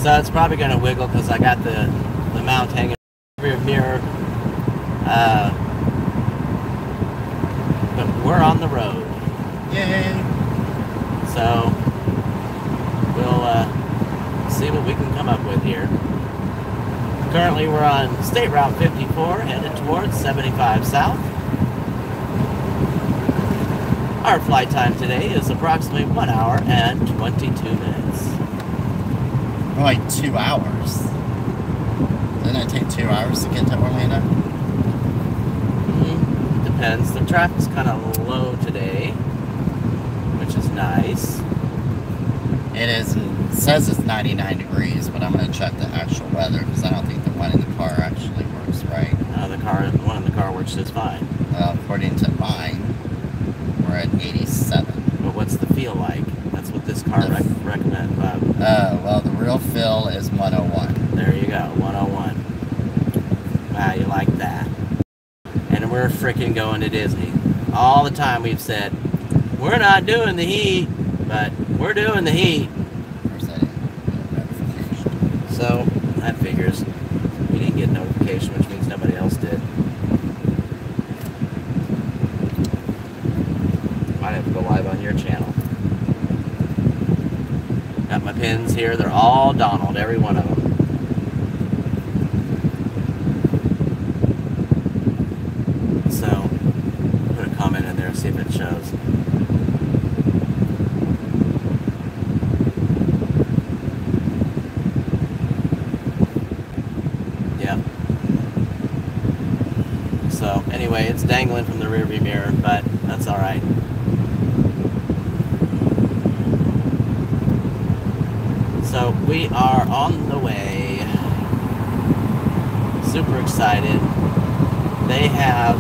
So it's probably going to wiggle because I got the mount hanging in the rear mirror. But we're on the road. Yay! So we'll see what we can come up with here. Currently we're on State Route 54 headed towards 75 South. Our flight time today is approximately 1 hour and 22 minutes. Like 2 hours. Doesn't it take 2 hours to get to Orlando? Depends. The traffic's kind of low today, which is nice. It is. It says it's 99 degrees, but I'm going to check the actual weather because I don't think the one in the car actually works right. The one in the car works just fine. According to mine, we're at 87. But what's the feel like? That's what this car recommends. Well, the real feel is 101. There you go, 101. Wow, you like that. And we're freaking going to Disney. All the time we've said, we're not doing the heat, but we're doing the heat. Where's that notification? So, that figures. We didn't get notification, which means nobody else did. Might have to go live on your channel. Got my pins here. They're all Donald, every one of them. So, put a comment in there, see if it shows. Yeah. So, anyway, it's dangling from the rearview mirror, but that's alright. So we are on the way. Super excited. They have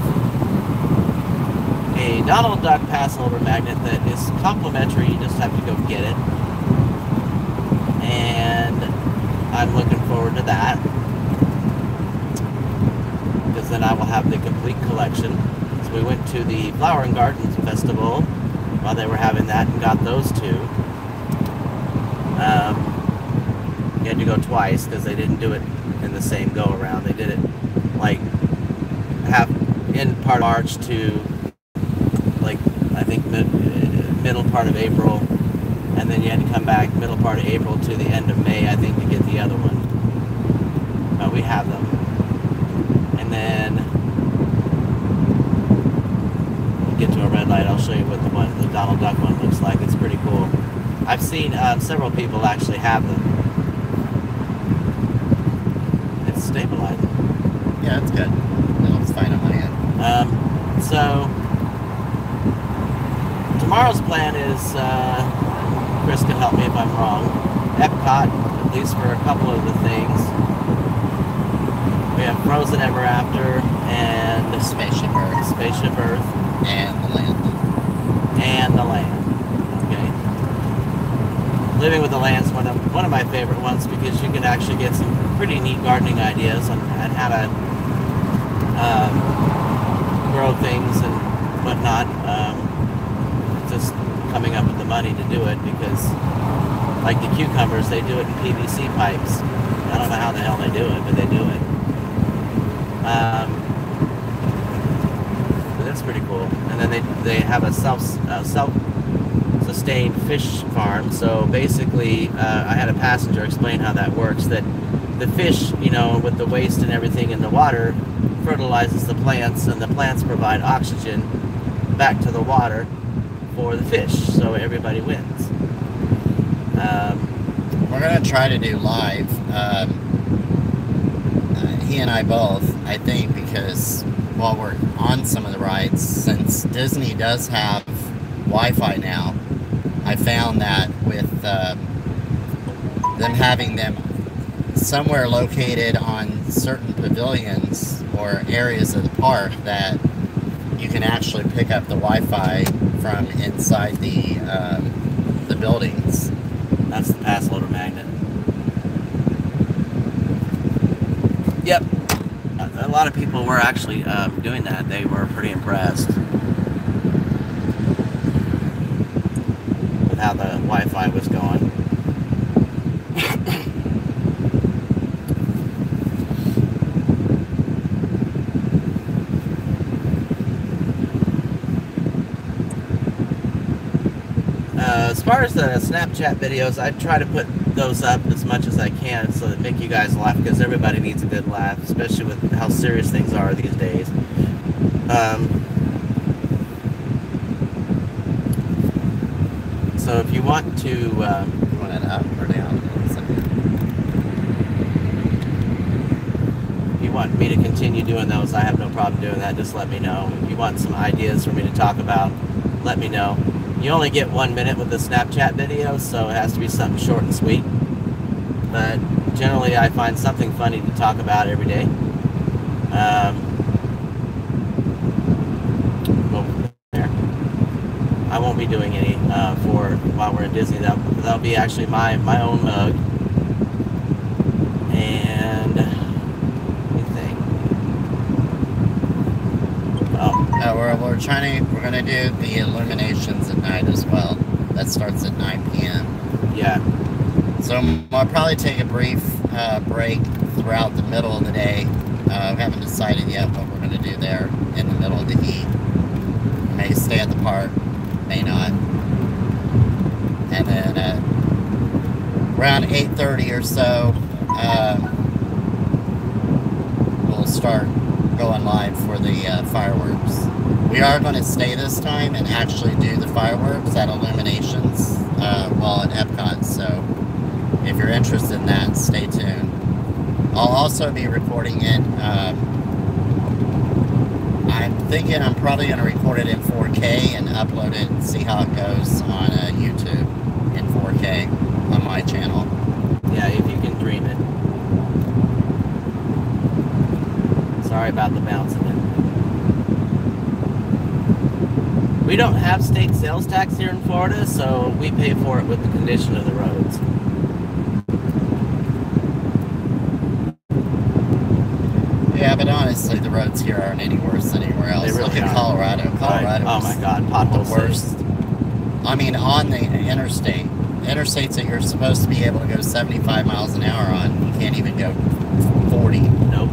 a Donald Duck pass-holder magnet that is complimentary. You just have to go get it. And I'm looking forward to that, because then I will have the complete collection. So we went to the Flower and Gardens Festival while they were having that and got those two. You had to go twice because they didn't do it in the same go around. They did it like half in part of March to like I think middle part of April, and then you had to come back middle part of April to the end of May, I think, to get the other one. But we have them, and then we'll get to a red light. I'll show you what the Donald Duck one looks like. It's pretty cool. I've seen several people actually have them. It's stabilizing. Yeah, it's good. It looks fine on my end. So tomorrow's plan is, Chris can help me if I'm wrong, Epcot, at least for a couple of the things. We have Frozen Ever After and Spaceship Earth. Spaceship Earth. And the land. And the land. Living with the Land's one of my favorite ones because you can actually get some pretty neat gardening ideas on how to grow things and whatnot. Just coming up with the money to do it, because like the cucumbers, they do it in PVC pipes. I don't know how the hell they do it, but they do it. But that's pretty cool. And then they have a self-sustained fish farm. So basically, I had a passenger explain how that works, that the fish, you know, with the waste and everything in the water, fertilizes the plants, and the plants provide oxygen back to the water for the fish, so everybody wins. We're going to try to do live, he and I both, I think, because while we're on some of the rides, since Disney does have Wi-Fi now, I found that with them having them somewhere located on certain pavilions or areas of the park, that you can actually pick up the Wi-Fi from inside the buildings. That's the pass loader magnet. Yep. A lot of people were actually doing that. They were pretty impressed with how the Wi-Fi was going. As far as the Snapchat videos, I try to put those up as much as I can so that make you guys laugh, because everybody needs a good laugh, especially with how serious things are these days. So if you want to... you want it up or down? If you want me to continue doing those, I have no problem doing that. Just let me know. If you want some ideas for me to talk about, let me know. You only get 1 minute with the Snapchat video, so it has to be something short and sweet. But generally, I find something funny to talk about every day. Go from there. I won't be doing any for while we're at Disney. That'll be actually my own mug. And anything. We're gonna do the illuminations at night as well. That starts at 9 p.m. Yeah. So I'll probably take a brief break throughout the middle of the day. We haven't decided yet what we're gonna do there in the middle of the heat. May stay at the park, may not. And then around 8:30 or so, we'll start going live for the fireworks. We are going to stay this time and actually do the fireworks at Illuminations while at Epcot, so if you're interested in that, stay tuned. I'll also be recording it. I'm thinking I'm probably going to record it in 4K and upload it and see how it goes on YouTube in 4K on my channel. Yeah, if you can dream it. Sorry about the bouncing it. We don't have state sales tax here in Florida, so we pay for it with the condition of the roads. Yeah, but honestly, the roads here aren't any worse than anywhere else. Really Look at Colorado. Colorado right. Oh my God, potholes. the worst. I mean, on the interstates that you're supposed to be able to go 75 miles an hour on, you can't even go 40. Nope.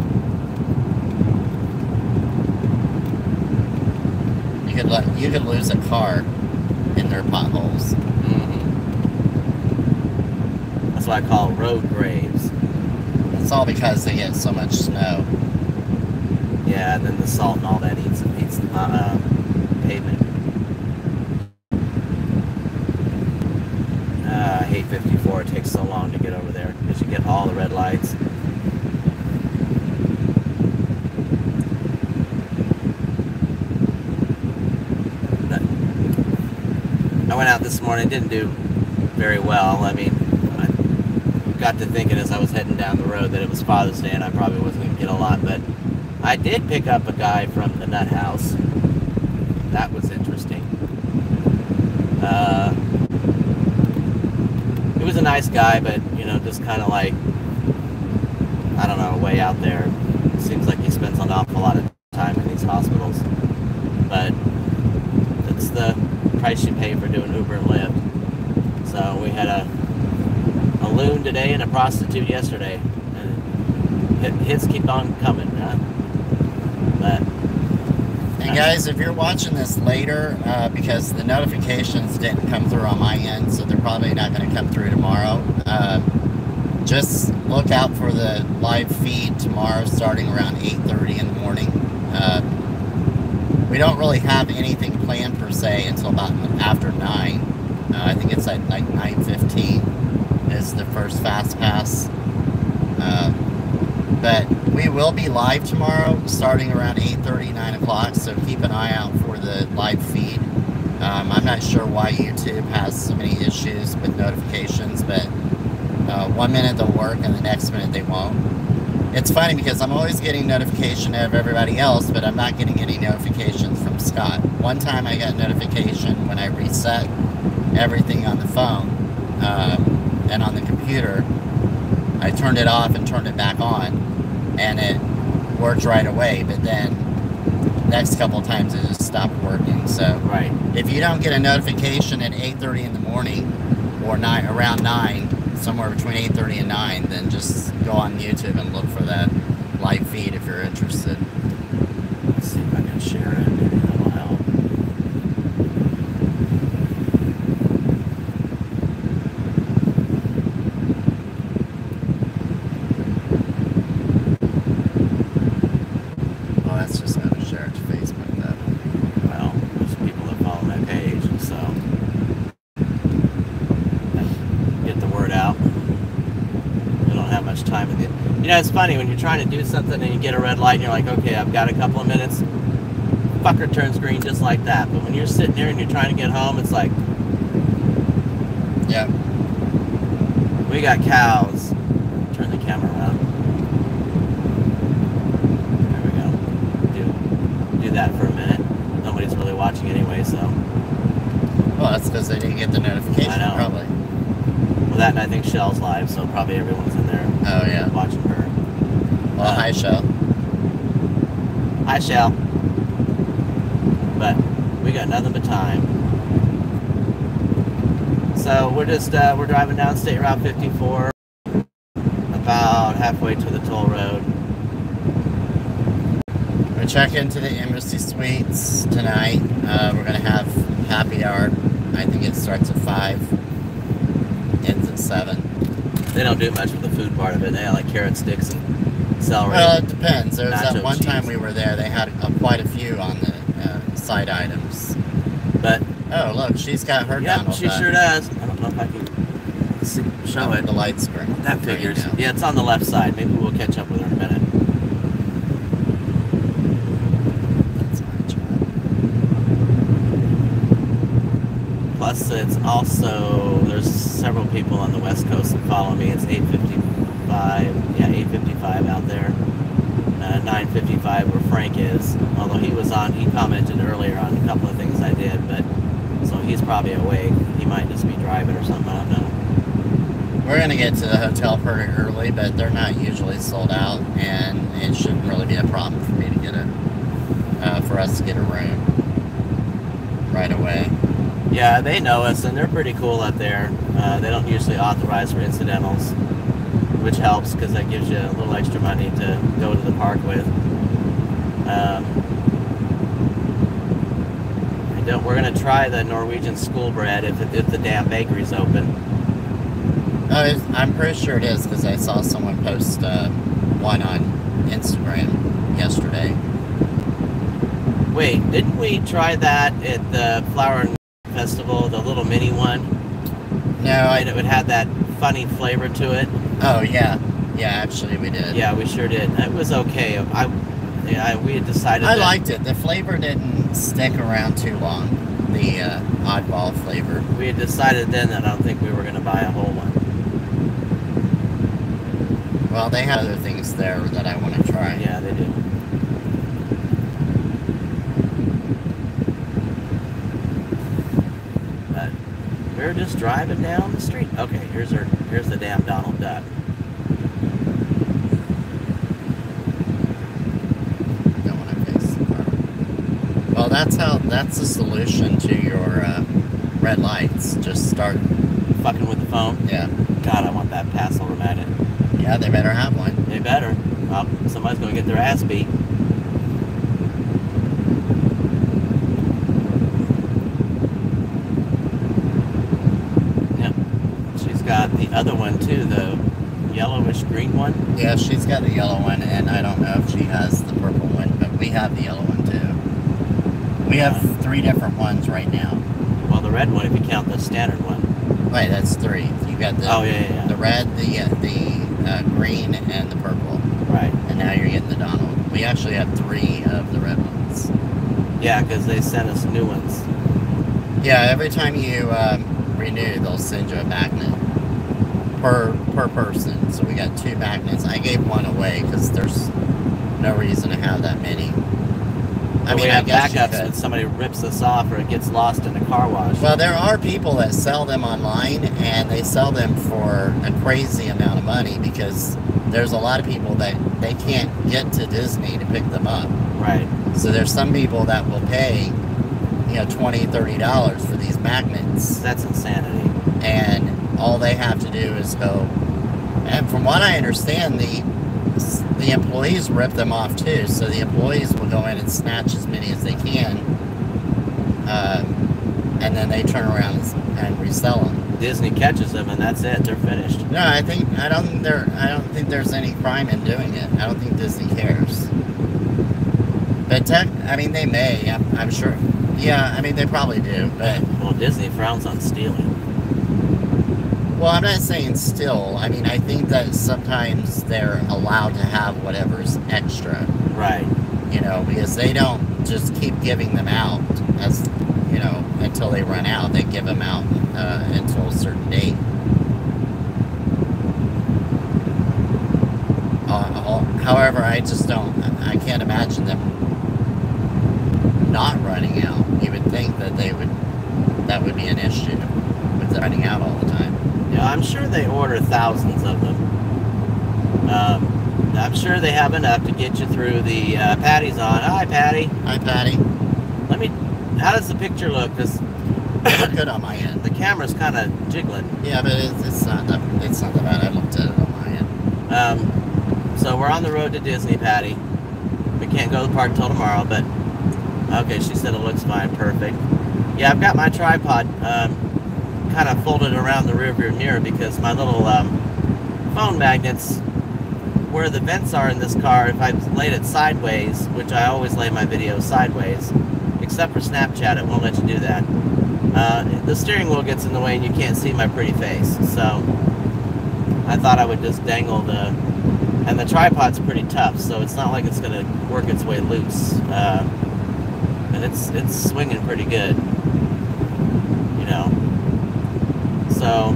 You could lose a car in their potholes. Mm-hmm. That's what I call road graves. It's all because they get so much snow. Yeah, and then the salt and all that eats the pavement. I hate 54. It takes so long to get over there because you get all the red lights. I went out this morning, didn't do very well. I mean, I got to thinking as I was heading down the road that it was Father's Day and I probably wasn't going to get a lot, but I did pick up a guy from the Nut House. That was interesting. He was a nice guy, but, you know, just kind of like, I don't know, way out there. It seems like he spends an awful lot of time in these hospitals. But it's the price you pay for doing Uber and Lyft. So we had a loon today and a prostitute yesterday. And hits keep on coming, huh? But, and guys, if you're watching this later, because the notifications didn't come through on my end, so they're probably not going to come through tomorrow, just look out for the live feed tomorrow starting around 8:30 in the morning. We don't really have anything planned per se until about after 9. I think it's at like 9:15 is the first Fast Pass. But we will be live tomorrow starting around 8:30, 9 o'clock, so keep an eye out for the live feed. I'm not sure why YouTube has so many issues with notifications, but 1 minute they'll work and the next minute they won't. It's funny because I'm always getting notification of everybody else, but I'm not getting any notifications from Scott. One time I got notification when I reset everything on the phone and on the computer. I turned it off and turned it back on, and it worked right away, but then next couple of times it just stopped working. So right. If you don't get a notification at 8:30 in the morning or around 9, somewhere between 8:30 and 9, then just go on YouTube and look for that live feed if you're interested. Let's see if I can share it. Maybe that'll help. time in the. You know, it's funny when you're trying to do something and you get a red light and you're like, okay, I've got a couple of minutes. Fucker turns green just like that. But when you're sitting there and you're trying to get home, it's like, yeah. We got cows. Turn the camera around. There we go. Do that for a minute. Nobody's really watching anyway, so. Well, that's because they didn't get the notification, I know. probably. Well, that and I think Shell's live, so probably everyone's in there. Oh, yeah. Watching her. Well, hi, Shell. Hi, Shell. But we got nothing but time. So we're just we're driving down State Route 54, about halfway to the toll road. We're checking into the Embassy Suites tonight. We're gonna have happy hour. I think it starts at 5, ends at 7. They don't do much with the food part of it. They have like carrot sticks and celery. Well, it depends. There was nacho that one time cheese. we were there. They had quite a few on the side items. But oh, look, she's got her yep, Donald she Duck. sure does. I don't know if I can show it. The light screen. That figures. Right now. Yeah, it's on the left side. Maybe we'll catch up with her in a minute. That's my job. Plus, it's also, there's several people on the West Coast that follow me. It's 8:55. Yeah, 8:55 out there. 9:55 where Frank is. Although he was on, he commented earlier on a couple of things I did, but so he's probably awake. He might just be driving or something. I don't know. We're gonna get to the hotel pretty early, but they're not usually sold out, and it shouldn't really be a problem for me to get for us to get a room right away. Yeah, they know us, and they're pretty cool up there. They don't usually authorize for incidentals, which helps because that gives you a little extra money to go to the park with. We're gonna try the Norwegian school bread if the damn bakery's open. I'm pretty sure it is because I saw someone post one on Instagram yesterday. Wait, didn't we try that at the Flower and Festival, the little mini one? No, And it would have that funny flavor to it. Oh yeah, actually we did. Yeah, we sure did. It was okay. We had decided. I liked it. The flavor didn't stick around too long. The oddball flavor. We had decided then that I don't think we were going to buy a whole one. Well, they have other things there that I want to try. Yeah, they do. But we're just driving down the street. Okay, here's the damn Donald Duck. Don't want to face the car. Well, that's the solution to your red lights. Just start Fucking with the phone. Yeah. God, I want that pass over magnet. Yeah, they better have one. They better. Somebody's going to get their ass beat. Yep. She's got the other one too, the yellowish green one. Yeah, she's got the yellow one, and I don't know if she has the purple one, but we have the yellow one too. We have 3 different ones right now. Well, the red one, if you count the standard one. Wait, that's 3. You got the the red, the green, and the purple. Right. And now you're getting the Donald. We actually have 3 of the red ones. Yeah, because they sent us new ones. Yeah, every time you renew, they'll send you a magnet per person. So we got 2 magnets. I gave one away because there's no reason to have that many. I mean, we have I guess backups you when could. somebody rips us off or it gets lost in a car wash. Well, there are people that sell them online, and they sell them for a crazy amount of money because there's a lot of people that they can't get to Disney to pick them up. Right. So there's some people that will pay, $20, $30 for these magnets, That's insanity. and all they have to do is go. And from what I understand, the employees rip them off too. So the employees will go in and snatch as many as they can, and then they turn around and resell them. Disney catches them and that's it. They're finished. No, I don't think there's any crime in doing it. I don't think Disney cares. But they may. I'm sure. Yeah, they probably do. But Well, Disney frowns on stealing. well, Well, I'm not saying still. I mean, I think that sometimes they're allowed to have whatever's extra. Right. You know, because they don't just keep giving them out as, you know, until they run out. They give them out until a certain date. However, I can't imagine them not running out. You would think that that would be an issue with them running out all the time. Yeah, I'm sure they order thousands of them. I'm sure they have enough to get you through the Patty's on. Hi, Patty. Hi, Patty. How does the picture look? Because good on my end. The camera's kind of jiggling. Yeah, but it's not that bad. I looked at it on my end. So we're on the road to Disney, Patty. We can't go to the park till tomorrow, but okay, she said it looks fine. Perfect. Yeah, I've got my tripod kind of folded around the rearview mirror because my little phone magnets, where the vents are in this car, if I laid it sideways, which I always lay my videos sideways, except for Snapchat, it won't let you do that. The steering wheel gets in the way and you can't see my pretty face. So I thought I would just dangle and the tripod's pretty tough, so it's not like it's going to work its way loose. And it's swinging pretty good, you know. So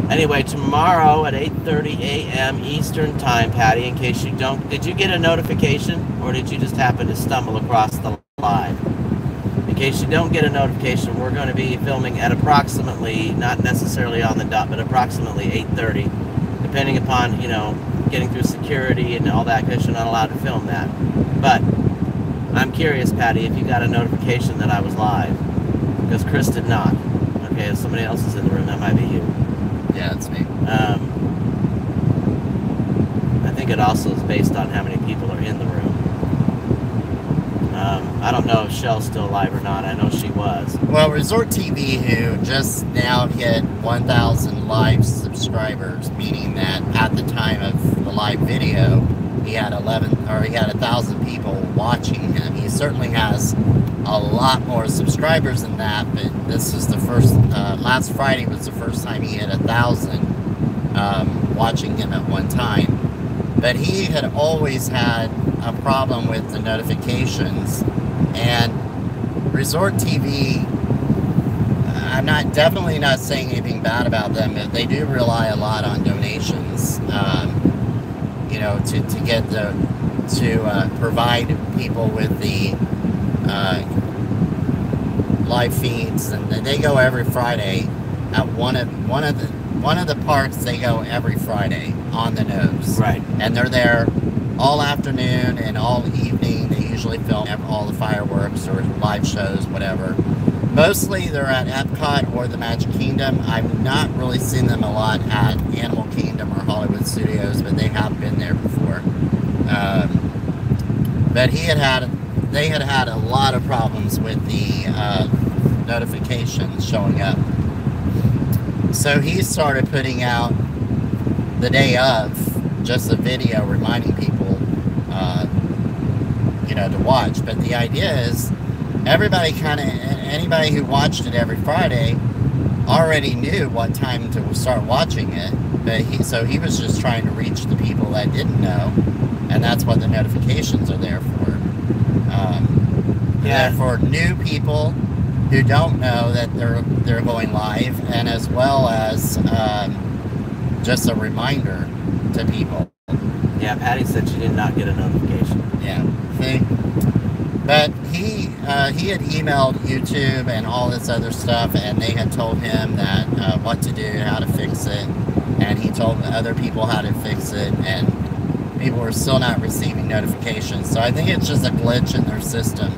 anyway, tomorrow at 8:30 a.m. Eastern Time, Patty, in case you don't... Did you get a notification, or did you just happen to stumble across the live? In case you don't get a notification, we're going to be filming at approximately, not necessarily on the dot, but approximately 8:30, depending upon, you know, getting through security and all that, because you're not allowed to film that. But I'm curious, Patty, if you got a notification that I was live, because Chris did not. Okay, if somebody else is in the room, that might be you. Yeah, it's me. I think it also is based on how many people are in the room. I don't know if Shell's still alive or not. I know she was. Well, Resort TV, who just now hit 1,000 live subscribers, meaning that at the time of the live video, he had 1,000 people watching him. He certainly has a lot more subscribers than that, but this is the first, last Friday was the first time he hit 1,000 watching him at one time. But he had always had a problem with the notifications, and Resort TV, I'm definitely not saying anything bad about them, but they do rely a lot on donations, you know, to provide people with the live feeds, and they go every Friday at one of the parks. They go every Friday on the nose, right? And they're there all afternoon and all evening. They usually film all the fireworks or live shows, whatever. Mostly they're at Epcot or the Magic Kingdom. I've not really seen them a lot at Animal Kingdom or Hollywood Studios, but they have been there before. But they had had a lot of problems with the notifications showing up. So he started putting out the day of just a video reminding people, you know, to watch. But the idea is anybody who watched it every Friday already knew what time to start watching it. But so he was just trying to reach the people that didn't know, and that's what the notifications are there for. Yeah. They're for new people who don't know that they're going live, and as well as just a reminder to people. Yeah, Patty said she did not get a notification. Yeah, see? But he had emailed YouTube and all this other stuff, and they had told him that what to do, how to fix it, and he told other people how to fix it, and people were still not receiving notifications. So I think it's just a glitch in their system.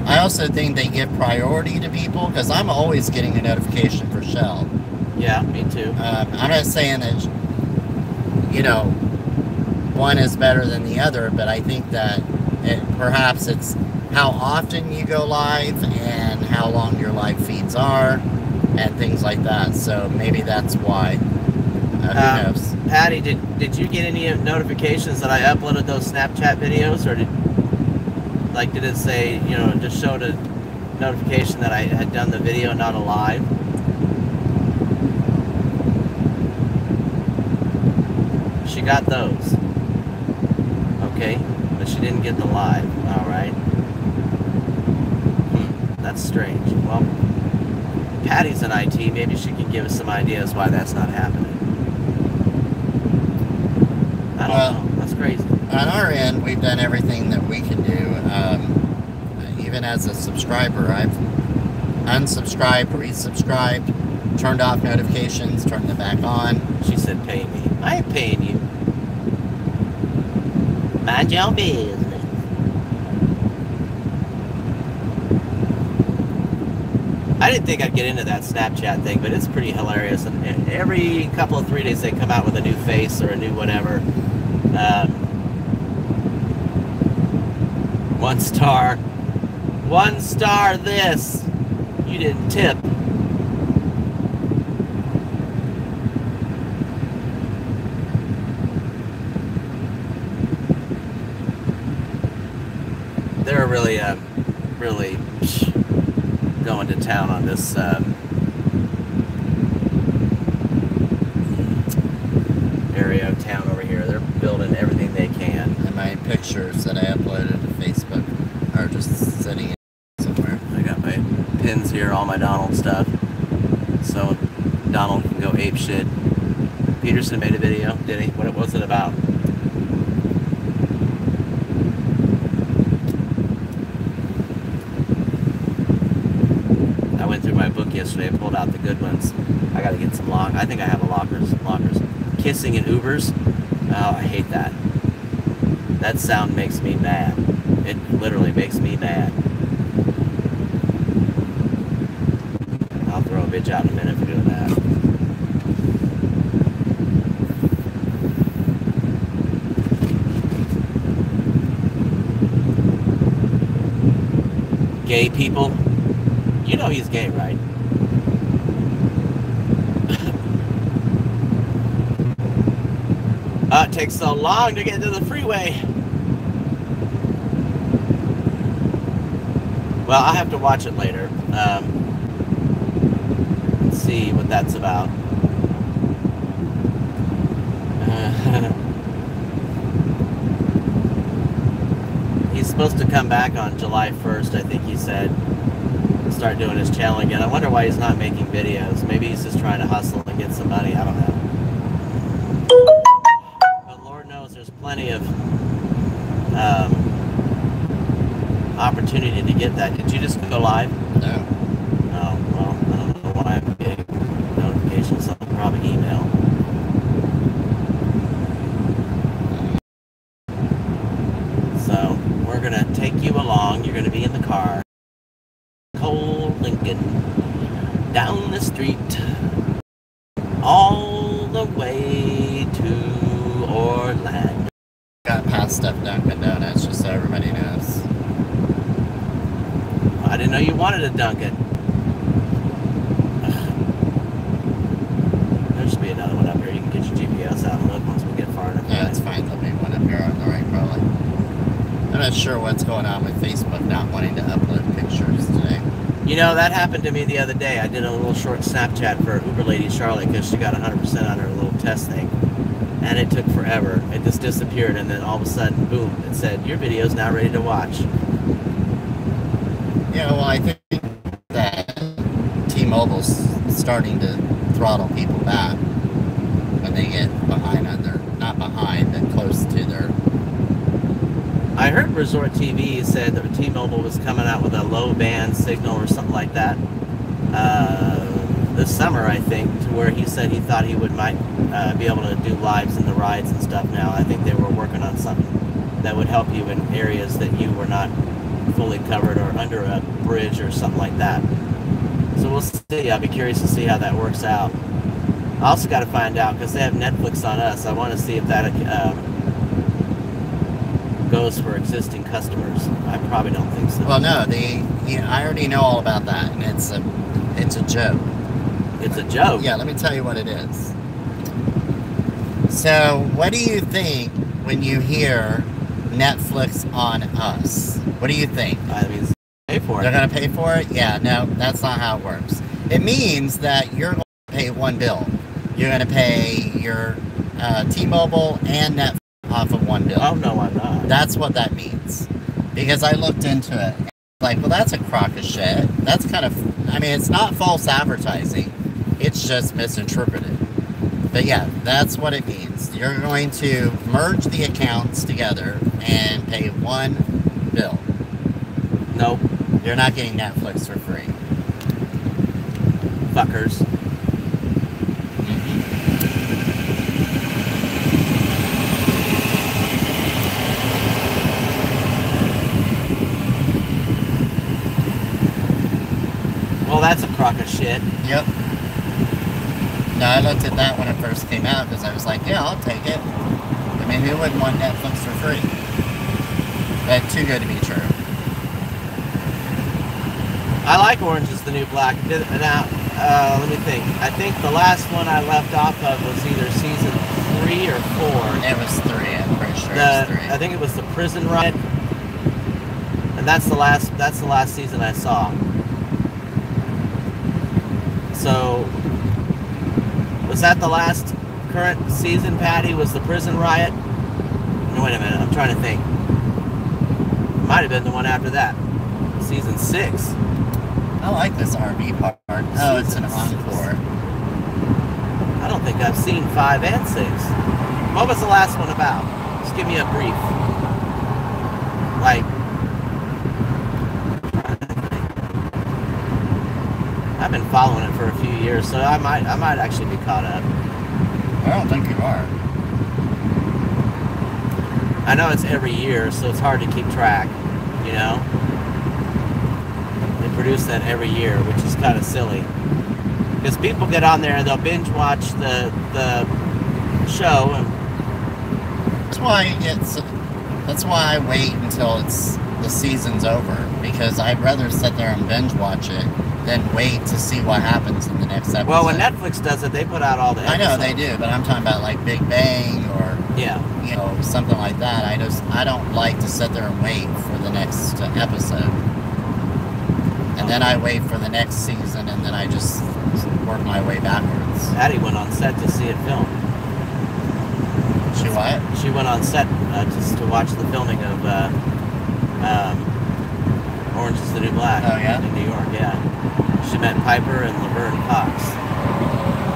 I also think they give priority to people, because I'm always getting a notification for Shell. Yeah, me too. I'm not saying that, you know, one is better than the other, but I think that perhaps it's how often you go live and how long your live feeds are and things like that. So maybe that's why. Who knows? Patty, did you get any notifications that I uploaded those Snapchat videos, or did it say, you know, just showed notification that I had done the video, not a live. She got those. Okay, but she didn't get the live. All right. That's strange. Well, Patty's in IT. Maybe she can give us some ideas why that's not happening. I don't know. That's crazy. On our end, we've done everything that we can do. Even as a subscriber, I've unsubscribed, resubscribed, turned off notifications, turned them back on. She said, pay me. I ain't paying you. Mind your business. I didn't think I'd get into that Snapchat thing, but it's pretty hilarious. And every couple of 3 days, they come out with a new face or a new whatever. 1 star. 1 star this. You didn't tip. They're really, really going to town on this area of town over here. They're building everything they can. And my pictures that I uploaded to Facebook are just sitting somewhere. I got my pins here, all my Donald stuff. So Donald can go ape shit. Peterson made a video, did he? What was it about? I went through my book yesterday and pulled out the good ones. I gotta get some I think I have a lockers. Kissing in Ubers. Oh, I hate that. That sound makes me mad. It literally makes me mad. I'll throw a bitch out in a minute for doing that. Gay people. You know he's gay, right? It takes so long to get to the freeway. Well, I'll have to watch it later. Let's see what that's about. He's supposed to come back on July 1st, I think he said. Start doing his channel again. I wonder why he's not making videos. Maybe he's just trying to hustle and get some money. I don't know. But Lord knows there's plenty of opportunity to get that. Did you just go live? No. Oh, well, I don't know why I'm getting notifications. I'll probably email. So, we're going to take you along. You're going to be in the car. Cold Lincoln. Down the street. All the way to Orlando. Got passed up Dunkin' Donuts, just so everybody knows. I didn't know you wanted a Dunkin'. There should be another one up here. You can get your GPS out and look once we get far enough. Yeah, it's fine. There'll be one up here on the right, probably. I'm not sure what's going on with Facebook not wanting to upload pictures today. You know, that happened to me the other day. I did a little short Snapchat for Uber Lady Charlotte because she got 100% on her little test thing. And it took forever. It just disappeared, and then all of a sudden, boom, it said, your video's now ready to watch. Yeah, well, I think that T-Mobile's starting to throttle people back when they get behind on their, not behind, but close to their... I heard Resort TV said that T-Mobile was coming out with a low band signal or something like that this summer, I think, to where he said he thought he might be able to do lives in the rides and stuff now. I think they were working on something that would help you in areas that you were not fully covered or under a bridge or something like that. So we'll see. I'll be curious to see how that works out. I also got to find out, because they have Netflix on us, I want to see if that goes for existing customers. I probably don't think so. Well, no, I already know all about that, and it's a joke. It's a joke? Yeah, let me tell you what it is. So, what do you think when you hear Netflix on us? What do you think? I mean, it's safe. for it. They're going to pay for it? Yeah, no, that's not how it works. It means that you're going to pay one bill. You're going to pay your T-Mobile and Netflix off of one bill. Oh, no, I'm not. That's what that means. Because I looked into it. Like, well, that's a crock of shit. That's kind of, I mean, it's not false advertising. It's just misinterpreted. But yeah, that's what it means. You're going to merge the accounts together and pay one bill. Nope. You're not getting Netflix for free. Fuckers. Well, that's a crock of shit. Yep. No, I looked at that when it first came out because I was like, yeah, I'll take it. I mean, who wouldn't want Netflix for free? But too good to be true. I like Orange is the New Black. Now, let me think. I think the last one I left off of was either season 3 or 4. It was 3, I'm pretty sure it was 3. I think it was the prison riot. And that's the last season I saw. So, was that the last current season, Patty? Was the prison riot? No, wait a minute. I'm trying to think. It might have been the one after that. Season 6. I like this RV part. Oh, it's an encore. I don't think I've seen 5 and 6. What was the last one about? Just give me a brief. Like, I've been following it for a few years, so I might actually be caught up. I don't think you are. I know it's every year, so it's hard to keep track, you know? They produce that every year, which is kind of silly. Because people get on there and they'll binge watch the show. And that's why I wait until the season's over. Because I'd rather sit there and binge watch it than wait to see what happens in the next episode. Well, when Netflix does it, they put out all the episodes. I know they do, but I'm talking about like Big Bang or you know, something like that. I don't like to sit there and wait for the next episode. And then I wait for the next season, and then I just work my way backwards. Addie went on set to see it filmed. She what? She went on set just to watch the filming of Orange is the New Black. Oh, yeah? In New York, yeah. She met Piper and Laverne Cox.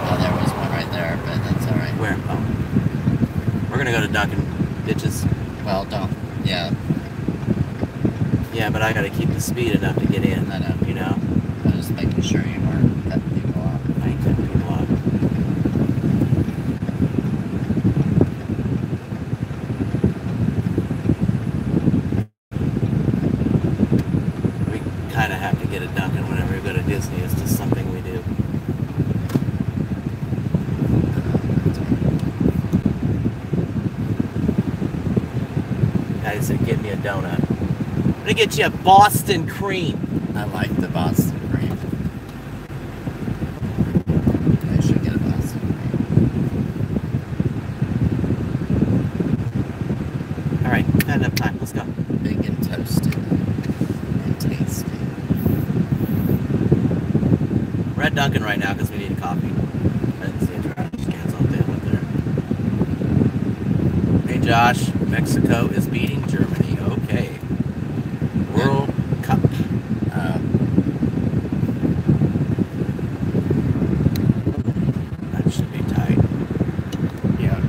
Oh, there was one right there, but that's all right. Where? Oh. We're going to go to Dunkin' Bitches. Well, don't. Yeah. Yeah, but I got to keep the speed enough to get in. I know. You know? I'm just making sure you weren't cutting people off. I ain't cutting people off. We kind of have to get a Dunkin' whenever we go to Disney. It's just something we do. I said, get me a donut. I'm gonna get you a Boston cream. I like the Boston cream. I should get a Boston cream. All right, not enough time. Let's go. Big and toasted and tasty. We're at Dunkin' right now because we need a coffee. I didn't see a trash cans all day up there. Hey Josh, Mexico is beating Germany. Okay. World Cup. That should be tight. Yeah.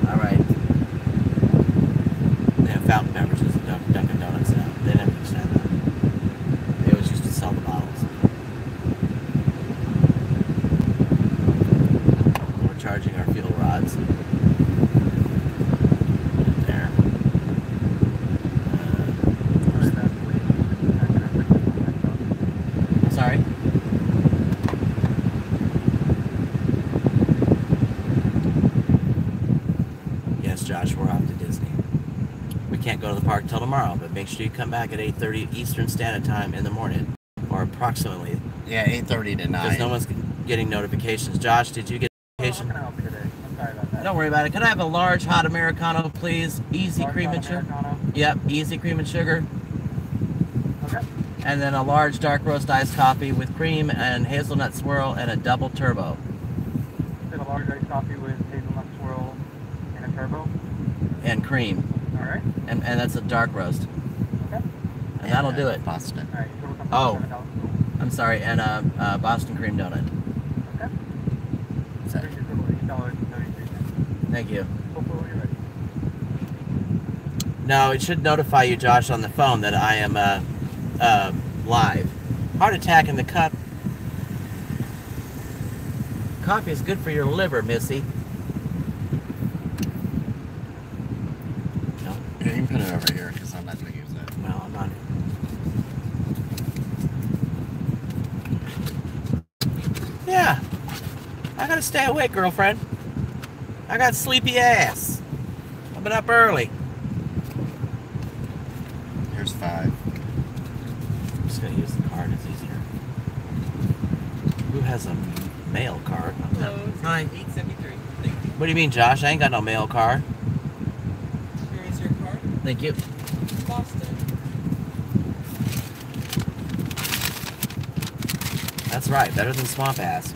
Alright. They have fountain beverages at Dunkin' Donuts now. They never used to have that. They always used to sell the bottles. We're charging our fuel rods. There. Sorry? Yes, Josh, we're off to Disney. We can't go to the park till tomorrow, but make sure you come back at 8:30 Eastern Standard Time in the morning, or approximately. Yeah, 8:30 to 9. Because no one's getting notifications. Josh, did you get a notification? How can I help you today? I'm sorry about that. Don't worry about it. Could I have a large hot Americano, please? Easy cream and chill. Americano. Yep, easy cream and sugar. Okay. And then a large dark roast iced coffee with cream and hazelnut swirl and a double turbo. Then a large iced coffee with hazelnut swirl and a turbo. And cream. All right. And that's a dark roast. Okay. And that'll do it. Boston. All right. Total comes Oh. to $7. I'm sorry, and a Boston cream donut. Okay. So, Brings your total to $8.33. Thank you. Hopefully when you're ready. No, it should notify you, Josh, on the phone that I am live. Heart attack in the cup. Coffee is good for your liver, Missy. No, you can put it over here because I'm not going to use it. well, I'm not. Yeah, I gotta stay awake, girlfriend. I got sleepy ass. I've been up early. Here's 5. I'm just gonna use the card, it's easier. Who has a mail card? Hi. 873. Thank you. What do you mean, Josh? I ain't got no mail card. Here is your card. Thank you. Boston. That's right, better than swamp ass.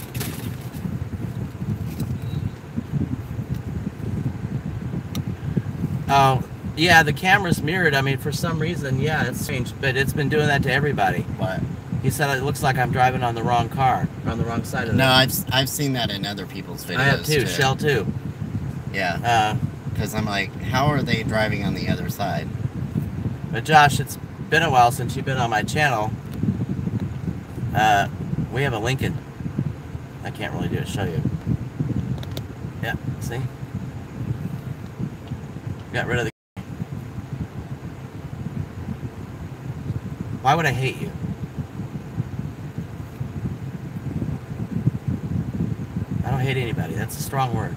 Oh, yeah, the camera's mirrored. I mean, for some reason, yeah, it's changed, but it's been doing that to everybody. What? He said it looks like I'm driving on the wrong car, on the wrong side of No, the... I've seen that in other people's videos. I have too, Shell too. Yeah. Because I'm like, how are they driving on the other side? But Josh, it's been a while since you've been on my channel. We have a Lincoln. I can't really do it. Show you. Yeah, see? Got rid of the... Why would I hate you? I don't hate anybody. That's a strong word.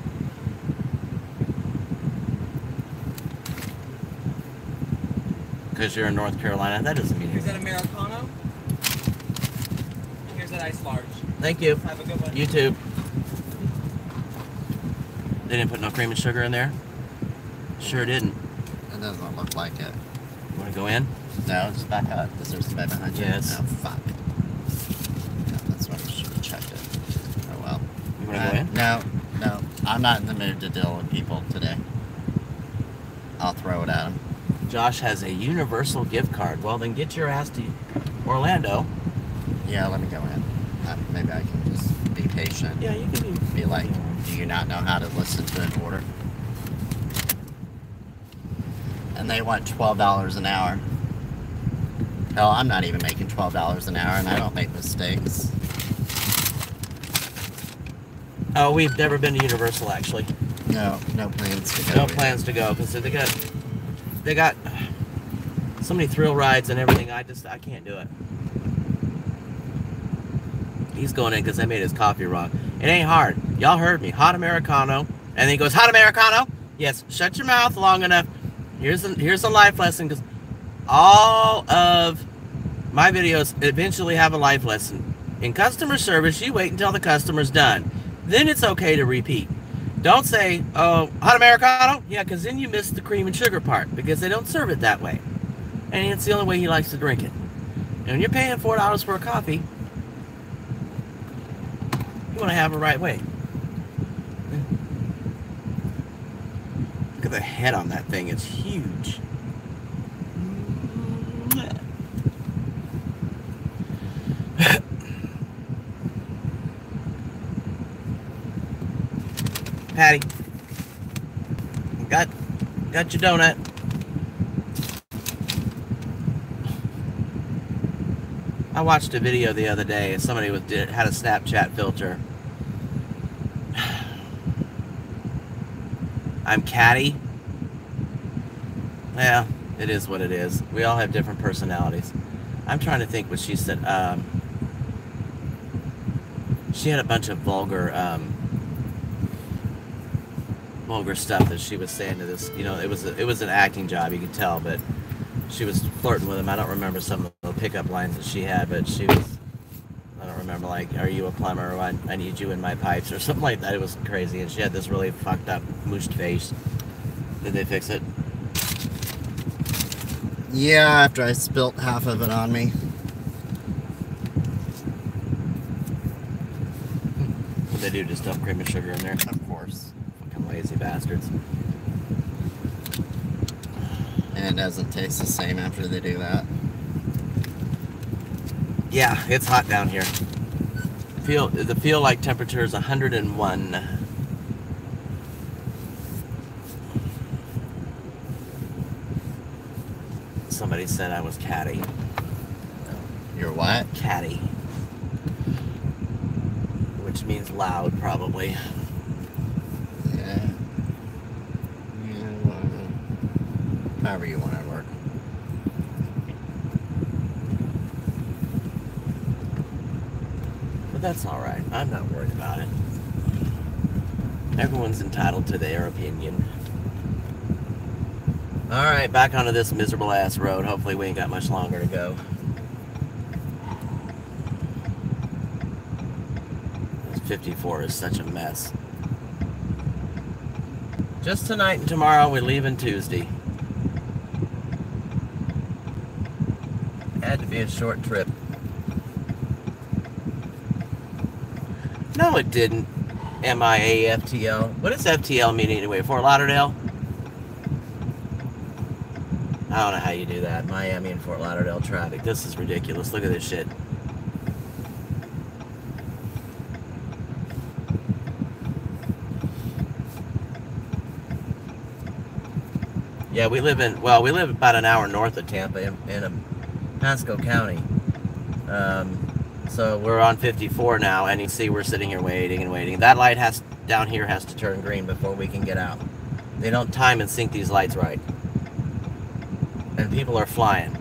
Because you're in North Carolina, that doesn't mean Here's anything. that Americano. And here's that ice large. Thank you. Have a good one. You too. They didn't put no cream and sugar in there? Sure didn't. It doesn't look like it. You want to go in? No, just back up because there's somebody behind you. Yes. Oh, fuck. No, that's why we should have checked it. Oh, well. You want to go in? No. I'm not in the mood to deal with people today. I'll throw it at them. Josh has a universal gift card. Well, then get your ass to Orlando. Yeah, let me go in. Maybe I can just be patient. Yeah, you can Be like, do you not know how to listen to an order? And they want $12 an hour. Hell, I'm not even making $12 an hour, and I don't make mistakes. Oh, we've never been to Universal, actually. No plans to go. No plans to go, because they got so many thrill rides and everything. I can't do it. He's going in because I made his coffee wrong. It ain't hard. Y'all heard me. Hot Americano. And then he goes, hot Americano? Yes, shut your mouth long enough. Here's a life lesson, because all of my videos eventually have a life lesson. In customer service, you wait until the customer's done. Then it's okay to repeat. Don't say, oh, hot Americano? Yeah, because then you miss the cream and sugar part, because they don't serve it that way. And it's the only way he likes to drink it. And when you're paying $4 for a coffee, you want to have it the right way. Look at the head on that thing. It's huge. Patty, got your donut. I watched a video the other day. Somebody had a Snapchat filter. I'm catty. Well, it is what it is. We all have different personalities. I'm trying to think what she said. She had a bunch of vulgar stuff that she was saying to this. You know, it was an acting job, you could tell, but she was flirting with him. I don't remember some of the pickup lines that she had, but she was, I don't remember, like, are you a plumber, or I need you in my pipes, or something like that. It was crazy, and she had this really fucked up, mooshed face. Did they fix it? Yeah, after I spilt half of it on me. What they do, just dump cream and sugar in there? Of course. Fucking lazy bastards. And it doesn't taste the same after they do that. Yeah, it's hot down here. The feel like temperature is 101. Somebody said I was catty. You're what? Catty. Which means loud, probably. Yeah. However you want it to work. But that's alright. I'm not worried about it. Everyone's entitled to their opinion. Alright, back onto this miserable ass road. Hopefully we ain't got much longer to go. This 54 is such a mess. Just tonight and tomorrow, we're leaving Tuesday. Had to be a short trip. No, it didn't. MIAFTL. What does FTL mean anyway? Fort Lauderdale? I don't know how you do that. Miami and Fort Lauderdale traffic. This is ridiculous. Look at this shit. Yeah, we live about an hour north of Tampa in Pasco County. So we're on 54 now, and you see we're sitting here waiting and waiting. That light down here has to turn green before we can get out. They don't time and sync these lights right. And people are flying.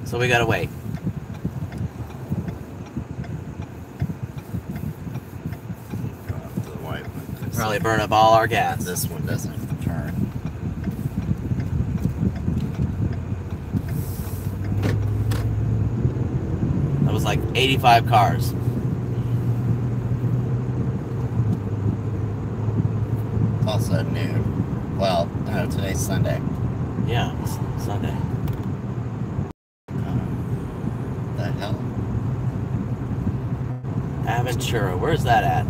So we gotta wait. Probably burn up all our gas. This one doesn't turn. That was like 85 cars. It's also noon. Well, no, today's Sunday. Yeah, it's Sunday. The hell? Aventura, where's that at?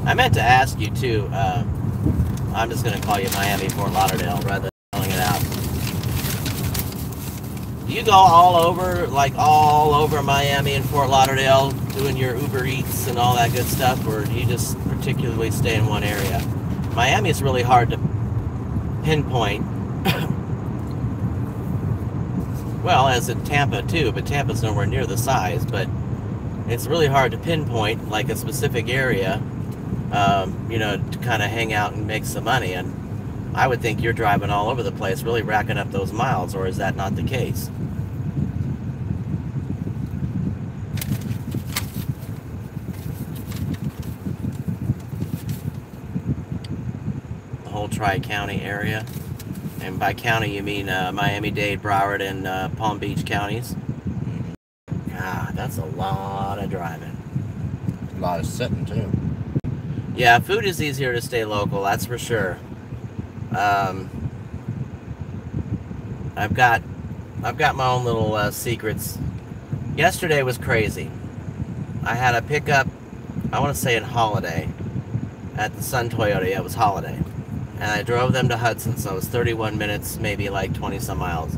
I meant to ask you too, I'm just going to call you Miami Fort Lauderdale rather than spelling it out. Do you go all over Miami and Fort Lauderdale doing your UberEats and all that good stuff, or do you just particularly stay in one area? Miami is really hard to pinpoint. Well, as in Tampa too, but Tampa's nowhere near the size, but it's really hard to pinpoint like a specific area. To kind of hang out and make some money. And I would think you're driving all over the place, really racking up those miles, or is that not the case? The whole Tri-County area. And by county, you mean Miami-Dade, Broward, and Palm Beach counties? God, that's a lot of driving. A lot of sitting, too. Yeah, food is easier to stay local, that's for sure. I've got my own little secrets. Yesterday was crazy. I had a pickup, I want to say in Holiday, at the Sun Toyota. Yeah, it was Holiday. And I drove them to Hudson, so it was 31 minutes, maybe like 20 some miles.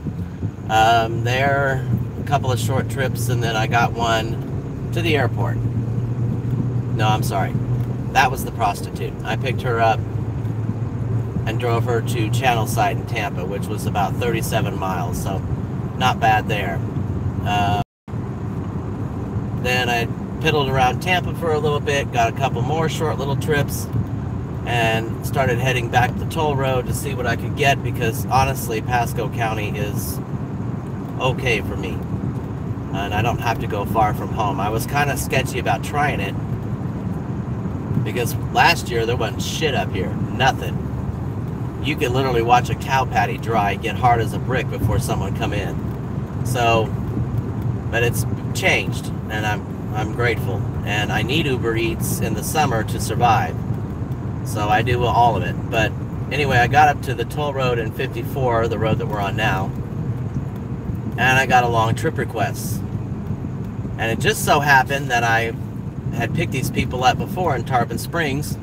There, a couple of short trips, and then I got one to the airport. No, I'm sorry. That was the prostitute. I picked her up and drove her to Channel Site in Tampa, which was about 37 miles, so not bad there. Then I piddled around Tampa for a little bit, got a couple more short little trips, and started heading back the toll road to see what I could get, because honestly, Pasco County is okay for me, and I don't have to go far from home. I was kind of sketchy about trying it, because last year there wasn't shit up here. Nothing. You could literally watch a cow patty dry, get hard as a brick before someone come in. So, but it's changed, and I'm grateful. And I need UberEats in the summer to survive. So I do all of it. But anyway, I got up to the toll road in 54, the road that we're on now, and I got a long trip request. And it just so happened that I had picked these people up before in Tarpon Springs.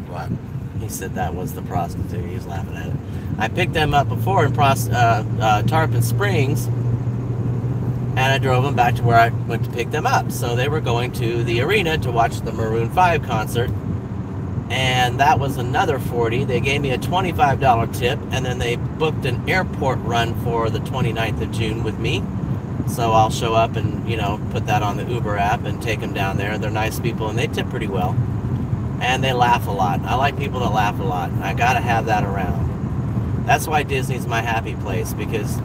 What? He said that was the prostitute. He was laughing at it. I picked them up before in Tarpon Springs, and I drove them back to where I went to pick them up. So they were going to the arena to watch the Maroon 5 concert, and that was another $40. They gave me a $25 tip, and then they booked an airport run for the 29th of June with me. So I'll show up and, you know, put that on the Uber app and take them down there. They're nice people, and they tip pretty well. And they laugh a lot. I like people that laugh a lot. I gotta have that around. That's why Disney's my happy place, because,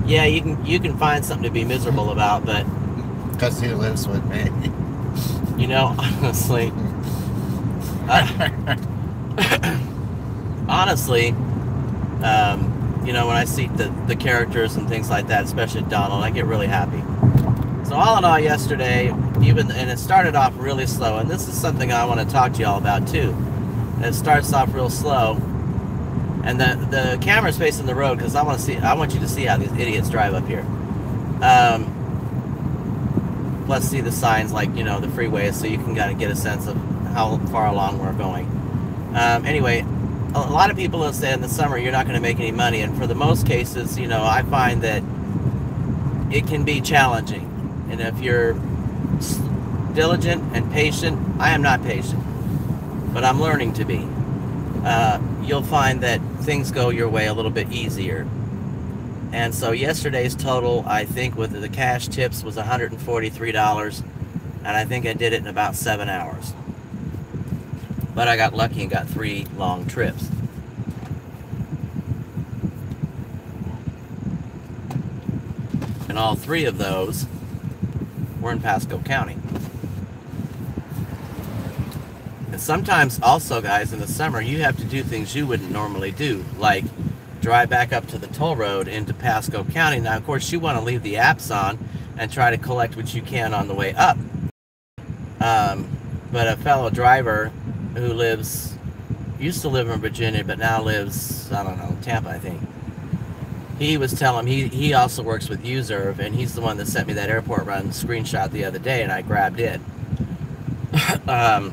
yeah, you can find something to be miserable about, but... Because he lives with me. You know, honestly... honestly, you know, when I see the characters and things like that, especially Donald, I get really happy. So all in all, yesterday, and it started off really slow, and this is something I want to talk to y'all about too. It starts off real slow, and the camera's facing the road because I want you to see how these idiots drive up here. Plus, see the signs, like, you know, the freeways, so you can kind of get a sense of how far along we're going. Anyway, a lot of people have said in the summer you're not going to make any money, and for the most cases, you know, I find that it can be challenging. And if you're diligent and patient, I am not patient, but I'm learning to be. You'll find that things go your way a little bit easier. And so yesterday's total, I think, with the cash tips, was $143, and I think I did it in about 7 hours. But I got lucky and got 3 long trips. And all 3 of those were in Pasco County. And sometimes also, guys, in the summer, you have to do things you wouldn't normally do, like drive back up to the toll road into Pasco County. Now, of course, you want to leave the apps on and try to collect what you can on the way up. But a fellow driver who used to live in Virginia, but now lives, I don't know, Tampa, I think. He was telling me, he also works with Userve, and he's the one that sent me that airport run screenshot the other day, and I grabbed it. And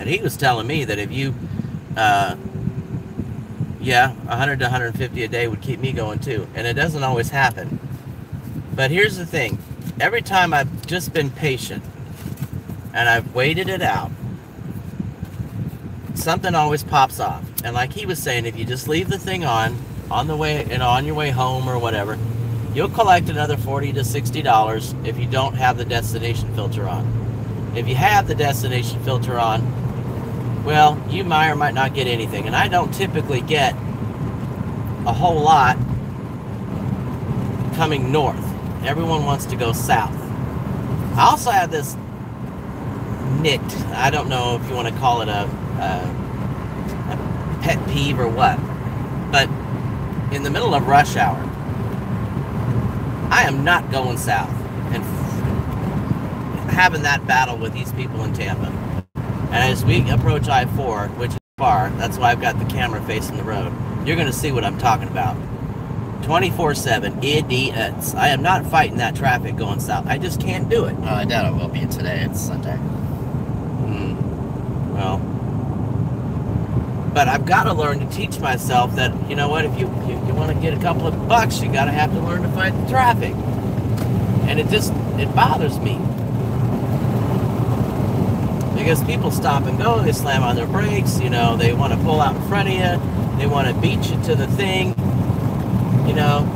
he was telling me that if you, yeah, 100 to 150 a day would keep me going too. And it doesn't always happen. But here's the thing. Every time I've just been patient, and I've waited it out, something always pops off. And like he was saying, if you just leave the thing on the way, and on your way home or whatever, you'll collect another $40 to $60 if you don't have the destination filter on. If you have the destination filter on, well, you might or might not get anything. And I don't typically get a whole lot coming north. Everyone wants to go south. I also have this nit, I don't know if you want to call it a pet peeve or what, but in the middle of rush hour, I am not going south and having that battle with these people in Tampa. And as we approach I-4, which is far, that's why I've got the camera facing the road, you're going to see what I'm talking about. 24/7 idiots. I am not fighting that traffic going south. I just can't do it. I doubt it will be today. It's Sunday. Well, but I've got to learn to teach myself that, you know what, if you want to get a couple of bucks, you got to have to learn to fight the traffic. And it bothers me. Because people stop and go, they slam on their brakes, you know, they want to pull out in front of you, they want to beat you to the thing, you know.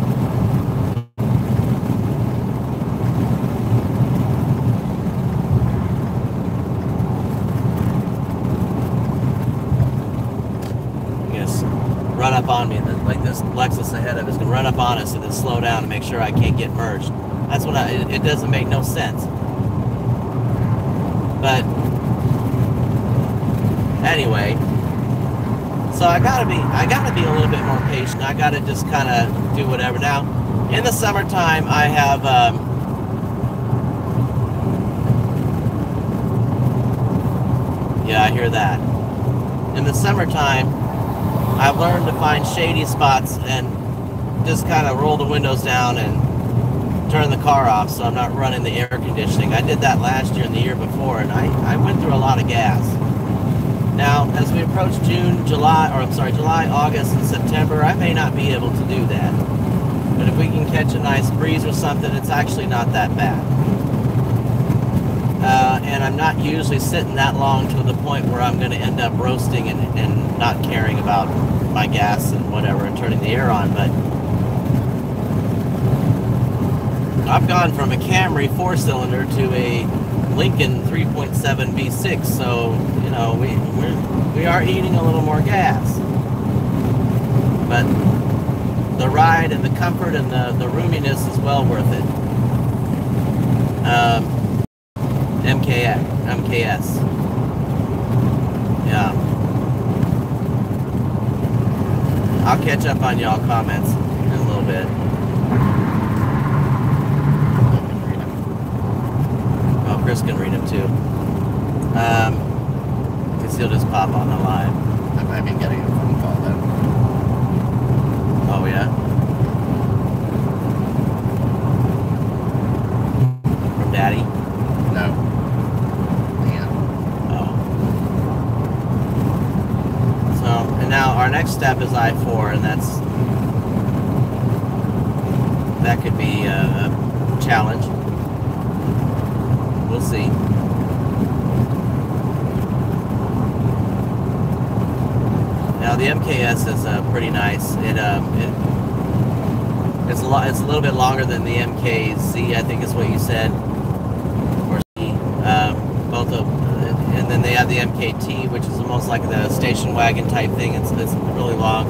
Run up on me, and like this Lexus ahead of us can run up on us and then slow down to make sure I can't get merged. That's what it doesn't make no sense. But anyway, so I gotta be a little bit more patient. I gotta just kind of do whatever. Now, in the summertime, I have Yeah, I hear that. In the summertime, I've learned to find shady spots and just kind of roll the windows down and turn the car off so I'm not running the air conditioning. I did that last year and the year before, and I went through a lot of gas. Now, as we approach July, August, and September, I may not be able to do that. But if we can catch a nice breeze or something, it's actually not that bad. And I'm not usually sitting that long to the point where I'm going to end up roasting and not caring about my gas and whatever and turning the air on. But I've gone from a Camry 4-cylinder to a Lincoln 3.7 V6, so you know we are eating a little more gas. But the ride and the comfort and the roominess is well worth it. MKS. Yeah. I'll catch up on y'all comments in a little bit. Oh, Chris can read them too. Because he'll just pop on the live. I might be getting a phone call though. Oh yeah? From Daddy? No. Yeah. Oh. So, and now our next step is I-4, and that could be a challenge. We'll see. Now the MKS is pretty nice. It's a little bit longer than the MKZ, I think is what you said, or C. Both of, and then they have the MKT, which is almost like the station wagon type thing. It's really long.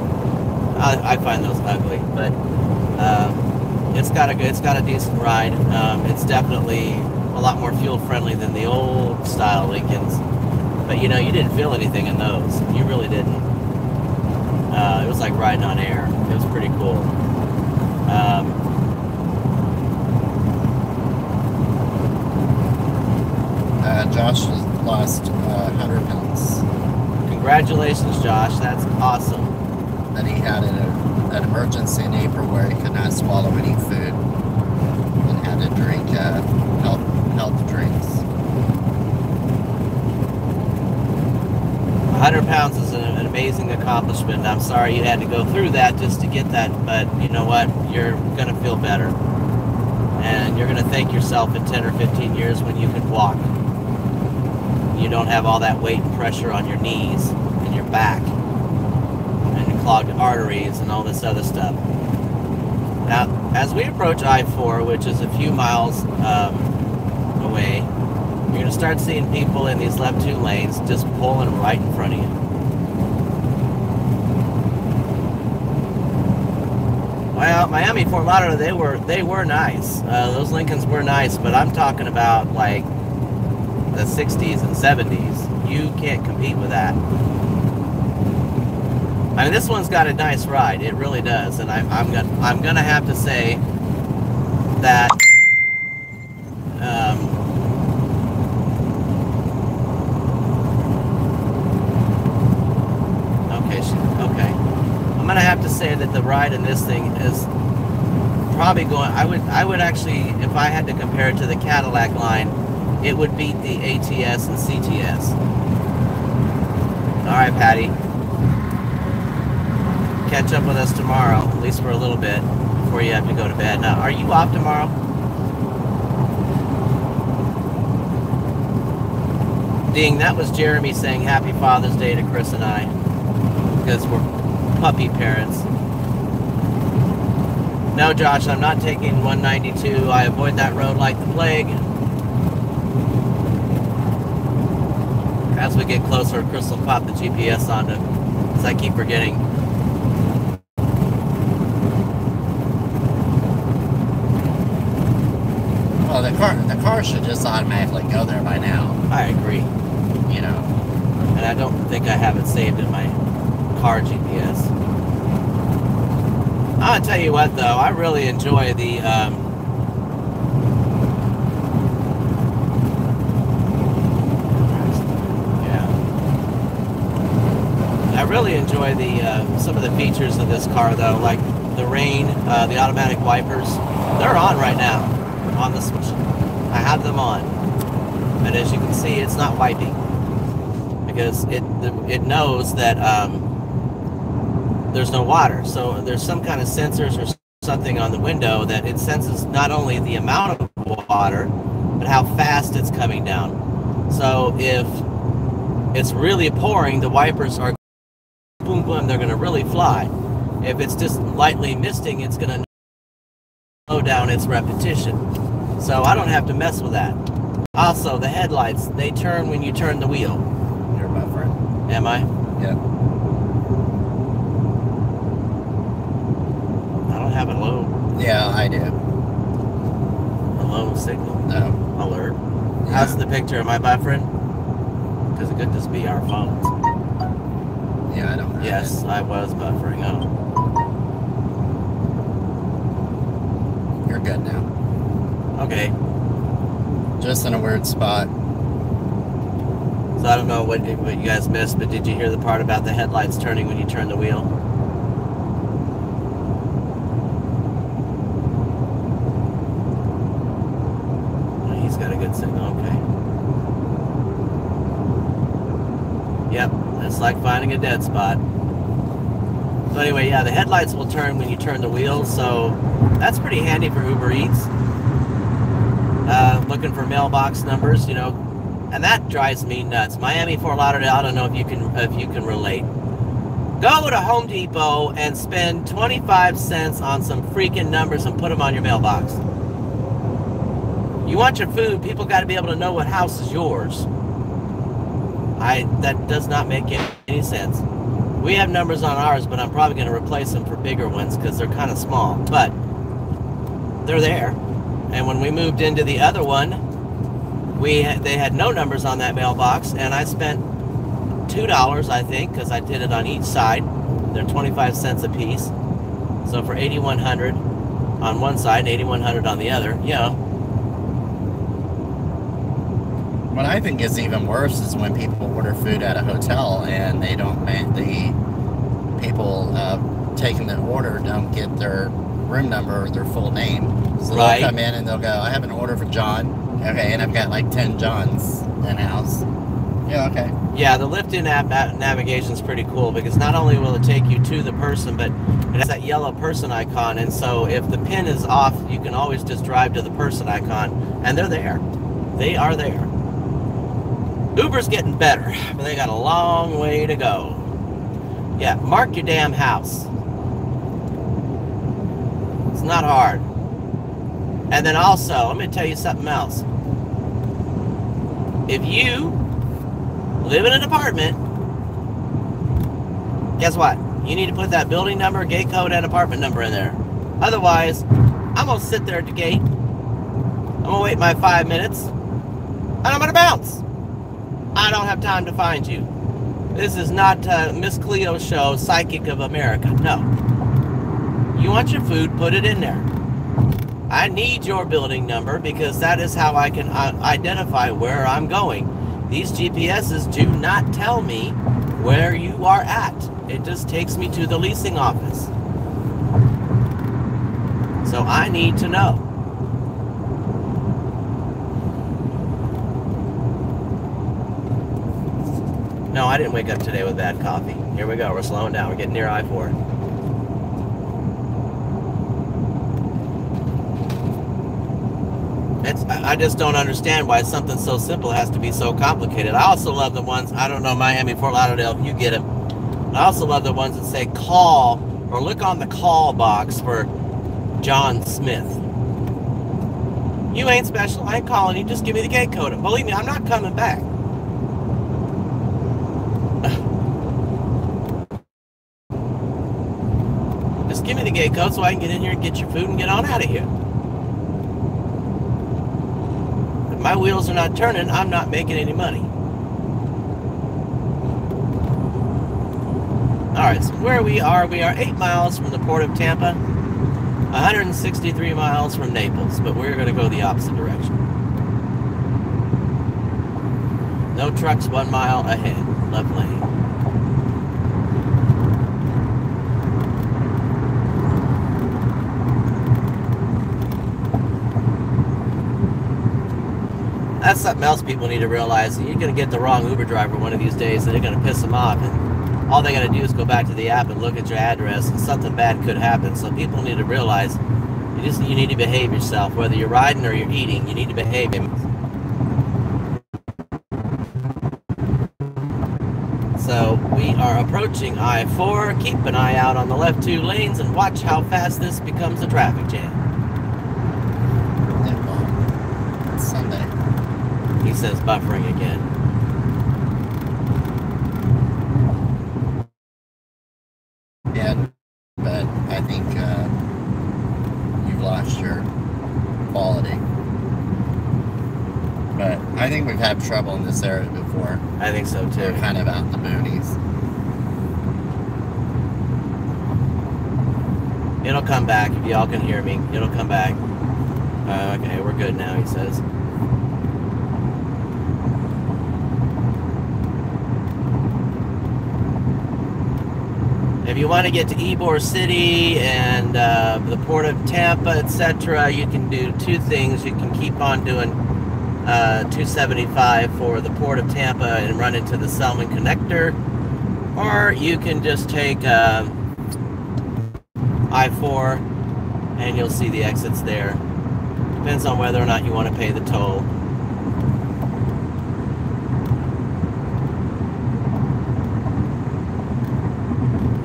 I find those ugly, but it's got a decent ride. It's definitely a lot more fuel friendly than the old style Lincolns. But you know, you didn't feel anything in those. You really didn't. It was like riding on air. It was pretty cool. Josh has lost 100 pounds. Congratulations, Josh. That's awesome. That he had an emergency in April where he could not swallow any food and had to drink health drinks. 100 pounds is an amazing accomplishment. I'm sorry you had to go through that just to get that, but you know what? You're going to feel better. And you're going to thank yourself in 10 or 15 years when you can walk. You don't have all that weight and pressure on your knees and your back and your clogged arteries and all this other stuff. Now, as we approach I-4, which is a few miles away, you're going to start seeing people in these left 2 lanes just pulling right in front of you. Well, Miami, Fort Lauderdale, they were nice. Those Lincolns were nice, but I'm talking about like the 60s and 70s. You can't compete with that. I mean, this one's got a nice ride. It really does, and I'm gonna have to say that. Okay. I'm gonna have to say that the ride in this thing is probably going. I would actually, if I had to compare it to the Cadillac line, it would beat the ATS and CTS. All right, Patty. Catch up with us tomorrow, at least for a little bit, before you have to go to bed. Now, are you off tomorrow? Ding, that was Jeremy saying Happy Father's Day to Chris and I, because we're puppy parents. No, Josh, I'm not taking 192. I avoid that road like the plague. As we get closer, Chris will pop the GPS on it, because I keep forgetting. Well, the car should just automatically go there by now. I agree. You know. And I don't think I have it saved in my car GPS. I'll tell you what, though, I really enjoy the yeah. I really enjoy the some of the features of this car, though, like the rain, the automatic wipers. They're on right now on the switch. I have them on, and as you can see, it's not wiping because it knows that there's no water. So there's some kind of sensors or something on the window that it senses not only the amount of water, but how fast it's coming down. So if it's really pouring, the wipers are boom, boom, they're going to really fly. If it's just lightly misting, it's going to slow down its repetition. So I don't have to mess with that. Also, the headlights, they turn when you turn the wheel. You're my friend. Am I? Yeah. I don't have a low Yeah, I do. signal No. alert. Yeah. How's the picture of my boyfriend? Because it could just be our phones. Yeah, I don't have Yes, it. I was buffering. Oh. You're good now. Okay. Just in a weird spot. So I don't know what you guys missed, but did you hear the part about the headlights turning when you turn the wheel? Oh, he's got a good signal. Okay. Yep, it's like finding a dead spot. So anyway, yeah, the headlights will turn when you turn the wheel, so that's pretty handy for UberEats. Looking for mailbox numbers, you know, and that drives me nuts. Miami, Fort Lauderdale, I don't know if you can relate. Go to Home Depot and spend 25 cents on some freaking numbers and put them on your mailbox. You want your food, people got to be able to know what house is yours. That does not make any sense. We have numbers on ours, but I'm probably going to replace them for bigger ones because they're kind of small, but they're there. And when we moved into the other one, they had no numbers on that mailbox, and I spent $2, I think, because I did it on each side. They're 25 cents a piece. So for $8,100 on one side and $8,100 on the other, you know. What I think is even worse is when people order food at a hotel and they don't the people taking the order don't get their room number or their full name. So Right. they'll come in and they'll go, I have an order for John. Okay, and I've got like 10 Johns in house. Yeah, okay. Yeah, the Lyft in-app navigation is pretty cool because not only will it take you to the person, but it has that yellow person icon, and so if the pin is off, you can always just drive to the person icon, and they're there. They are there. Uber's getting better, but they got a long way to go. Yeah, mark your damn house. It's not hard. And then also, let me tell you something else. If you live in an apartment, guess what? You need to put that building number, gate code, and apartment number in there. Otherwise, I'm going to sit there at the gate. I'm going to wait my 5 minutes, and I'm going to bounce. I don't have time to find you. This is not Miss Cleo's show, Psychic of America. No. You want your food, put it in there. I need your building number because that is how I can identify where I'm going. These GPSs do not tell me where you are at. It just takes me to the leasing office. So I need to know. No, I didn't wake up today with bad coffee. Here we go. We're slowing down. We're getting near I-4. I just don't understand why something so simple has to be so complicated. I also love the ones, I don't know, Miami, Fort Lauderdale, if you get them. I also love the ones that say call or look on the call box for John Smith. You ain't special. I ain't calling you. Just give me the gate code. And believe me, I'm not coming back. Just give me the gate code so I can get in here and get your food and get on out of here. If my wheels are not turning, I'm not making any money. Alright, so where we are 8 miles from the port of Tampa, 163 miles from Naples, but we're going to go the opposite direction. No trucks 1 mile ahead, left lane. That's something else people need to realize. You're going to get the wrong Uber driver one of these days, and they're going to piss them off. And all they got to do is go back to the app and look at your address, and something bad could happen. So people need to realize you need to behave yourself. Whether you're riding or you're eating, you need to behave. So we are approaching I-4. Keep an eye out on the left 2 lanes and watch how fast this becomes a traffic jam. Yeah, well, it's Sunday. He says buffering again. Yeah, but I think you've lost your quality. But I think we've had trouble in this area before. I think so too. We're kind of out in the boonies. It'll come back if y'all can hear me. It'll come back. Okay, we're good now, he says. If you want to get to Ybor City and the Port of Tampa, etc., you can do 2 things. You can keep on doing 275 for the Port of Tampa and run into the Selman Connector, or you can just take I-4 and you'll see the exits there. Depends on whether or not you want to pay the toll.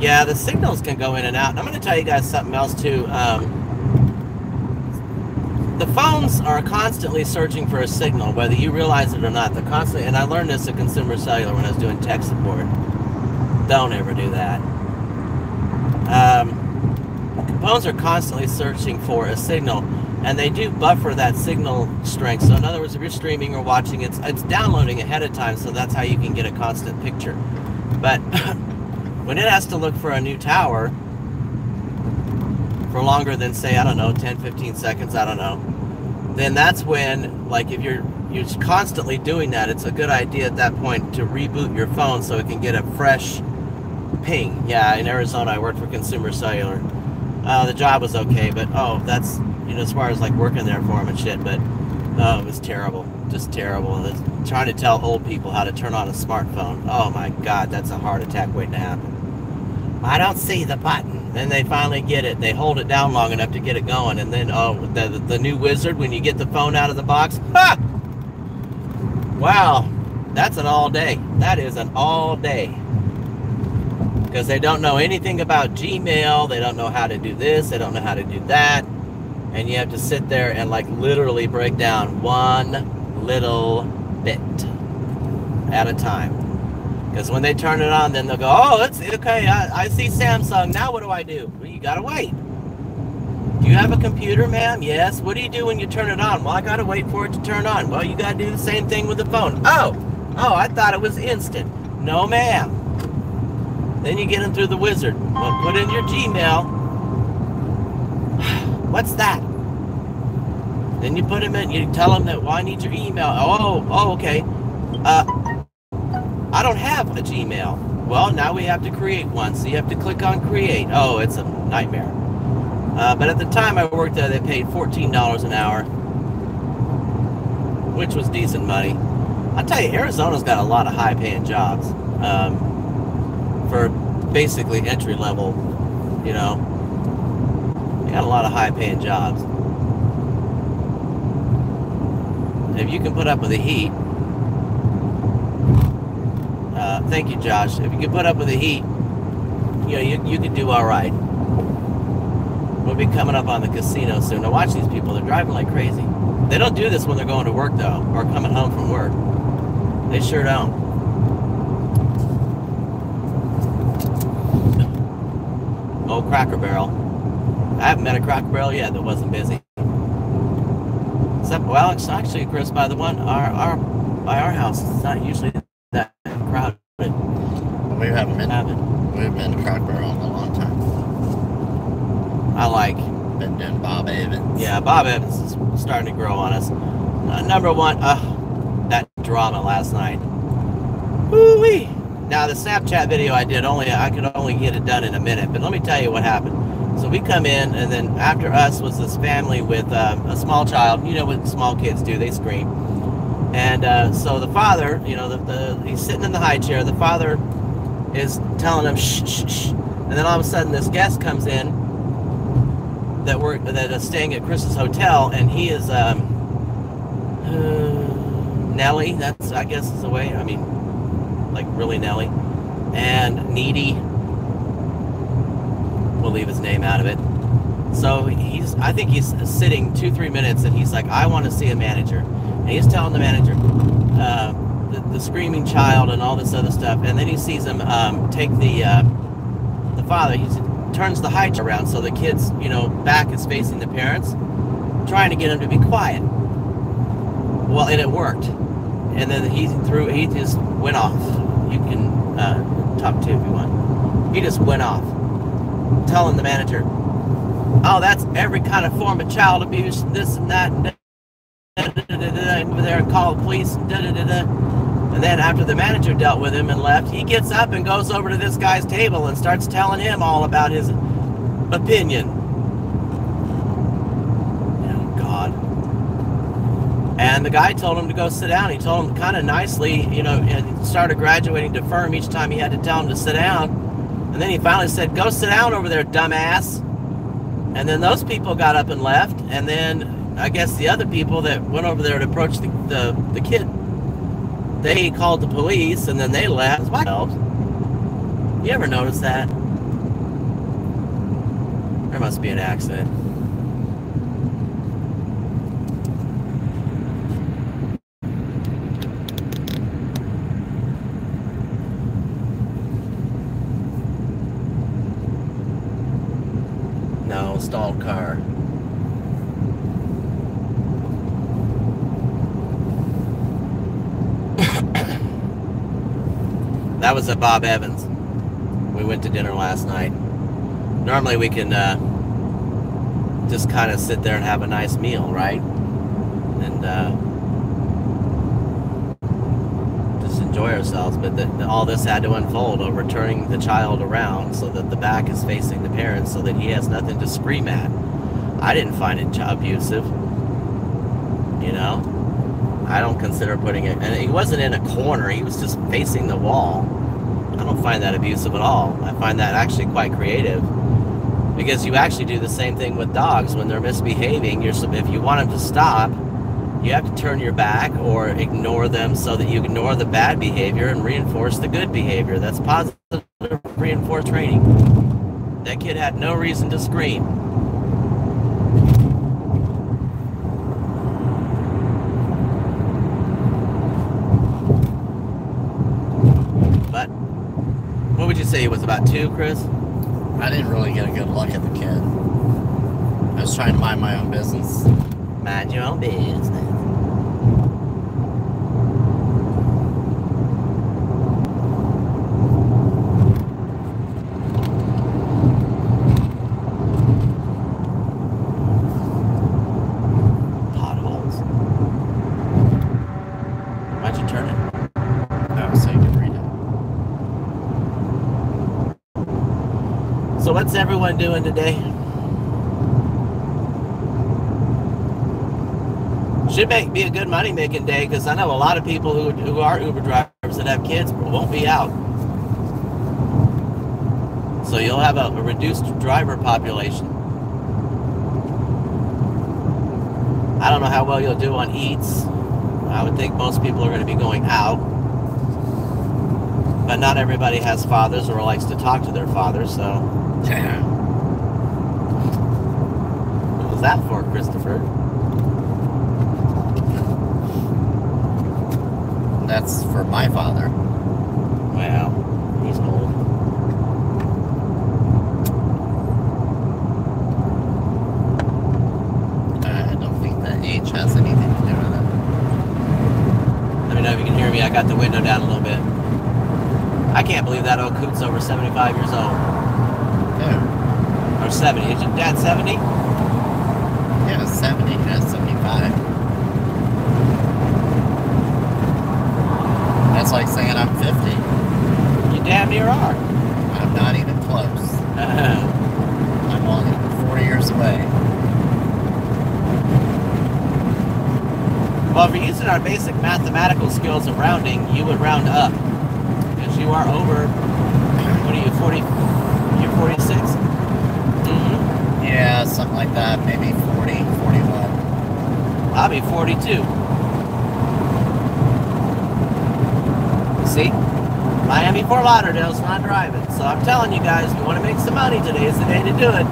Yeah, the signals can go in and out. And I'm going to tell you guys something else too. The phones are constantly searching for a signal, whether you realize it or not. They're constantly, and I learned this at Consumer Cellular when I was doing tech support. Don't ever do that. Phones are constantly searching for a signal, and they do buffer that signal strength. So in other words, if you're streaming or watching, it's downloading ahead of time, so that's how you can get a constant picture. But when it has to look for a new tower for longer than, say, I don't know, 10, 15 seconds, I don't know, then that's when, like, if you're constantly doing that, it's a good idea at that point to reboot your phone so it can get a fresh ping. Yeah, in Arizona, I worked for Consumer Cellular. The job was okay, but, that's, as far as, like, working there for them and shit, but, it was terrible. Just terrible. Trying to tell old people how to turn on a smartphone. Oh, my God, that's a heart attack waiting to happen. I don't see the button. Then they finally get it. They hold it down long enough to get it going, and then, the new wizard, when you get the phone out of the box, ha! Wow, that's an all day. That is an all day. Because they don't know anything about Gmail, they don't know how to do this, they don't know how to do that, and you have to sit there and, like, literally break down one little bit at a time. Because when they turn it on, then they'll go, oh, it's okay, I see Samsung, now what do I do? Well, you gotta wait. Do you have a computer, ma'am? Yes. What do you do when you turn it on? Well, I gotta wait for it to turn on. Well, you gotta do the same thing with the phone. Oh, I thought it was instant. No, ma'am. Then you get them through the wizard. Well, put in your Gmail. What's that? Then you put them in, you tell them that, well, I need your email. Oh, okay. I don't have a Gmail. Well, now we have to create one. So you have to click on create. Oh, it's a nightmare. But at the time I worked there, they paid $14 an hour, which was decent money. I'll tell you, Arizona's got a lot of high-paying jobs. For basically entry-level, they got a lot of high-paying jobs. If you can put up with the heat, thank you, Josh. If you can put up with the heat, you can do all right. We'll be coming up on the casino soon. Now watch these people, they're driving like crazy. They don't do this when they're going to work, though, or coming home from work. They sure don't. Oh, Cracker Barrel. I haven't met a Cracker Barrel yet that wasn't busy. Except, well, it's actually, Chris, by the one, by our house, it's not usually that crowded. We haven't been to Cracker Barrel in a long time. Been doing Bob Evans. Yeah, Bob Evans is starting to grow on us. Number one, that drama last night. Woo-wee. Now, the Snapchat video I did, I could only get it done in a minute, but let me tell you what happened. So we come in, and then after us was this family with a small child. You know what small kids do, they scream. And so the father, you know, he's sitting in the high chair. The father is telling him shh, shh, shh. And then all of a sudden this guest comes in that is staying at Chris's hotel, and he is Nelly. That's, I guess, is the way. I mean, like really Nelly, and needy. We'll leave his name out of it. So I think he's sitting 2-3 minutes, and he's like, I want to see a manager. And he's telling the manager the screaming child and all this other stuff. And then he sees him take the father. He turns the high chair around so the kid's, you know, back is facing the parents, trying to get him to be quiet. Well, and it worked. And then he just went off. You can talk to if you want. He just went off, telling the manager, oh, that's every kind of form of child abuse, this and that, and over there and call the police, and And then after the manager dealt with him and left, he gets up and goes over to this guy's table and starts telling him all about his opinion. Oh, God. And the guy told him to go sit down. He told him kind of nicely, you know, and started graduating to firm each time he had to tell him to sit down. And then he finally said, go sit down over there, dumbass. And then those people got up and left. And then I guess the other people that went over there to approach the kid, they called the police, and then they left. You ever notice that? There must be an accident. No, stalled car. That was at Bob Evans. We went to dinner last night. Normally we can just kind of sit there and have a nice meal, right? And just enjoy ourselves. But all this had to unfold over turning the child around so that the back is facing the parents so that he has nothing to scream at. I didn't find it abusive. You know? I don't consider putting it, and he wasn't in a corner, he was just facing the wall. I don't find that abusive at all. I find that actually quite creative, because you actually do the same thing with dogs when they're misbehaving. If you want them to stop, you have to turn your back or ignore them so that you ignore the bad behavior and reinforce the good behavior. That's positive reinforced training. That kid had no reason to scream. What would you say he was, about 2, Chris? I didn't really get a good look at the kid. I was trying to mind my own business. Mind your own business. Potholes. Why'd you turn it? Oh, so you can read it. So what's everyone doing today? Should be a good money-making day, because I know a lot of people who are Uber drivers that have kids won't be out. So you'll have a reduced driver population. I don't know how well you'll do on Eats. I would think most people are going to be going out. But not everybody has fathers or likes to talk to their fathers, so... What was that for, Christopher? That's for my father. Wow, he's old. I don't think the age has anything to do with it. Let me know if you can hear me. I got the window down a little bit. I can't believe that old coot's over 75 years old. Yeah. Or 70. Is your dad 70? Yeah, 70. Yeah, 75. That's like saying I'm 50. You damn near are. I'm not even close. I'm only 4 years away. Well, if you're using our basic mathematical skills of rounding, you would round up. Because you are over, what are you, 40? You're 46? Mm-hmm. Yeah, something like that. Maybe 40, 41. I'll be 42. See? Miami, Fort Lauderdale's not driving. So I'm telling you guys, if you want to make some money, today is the day to do it.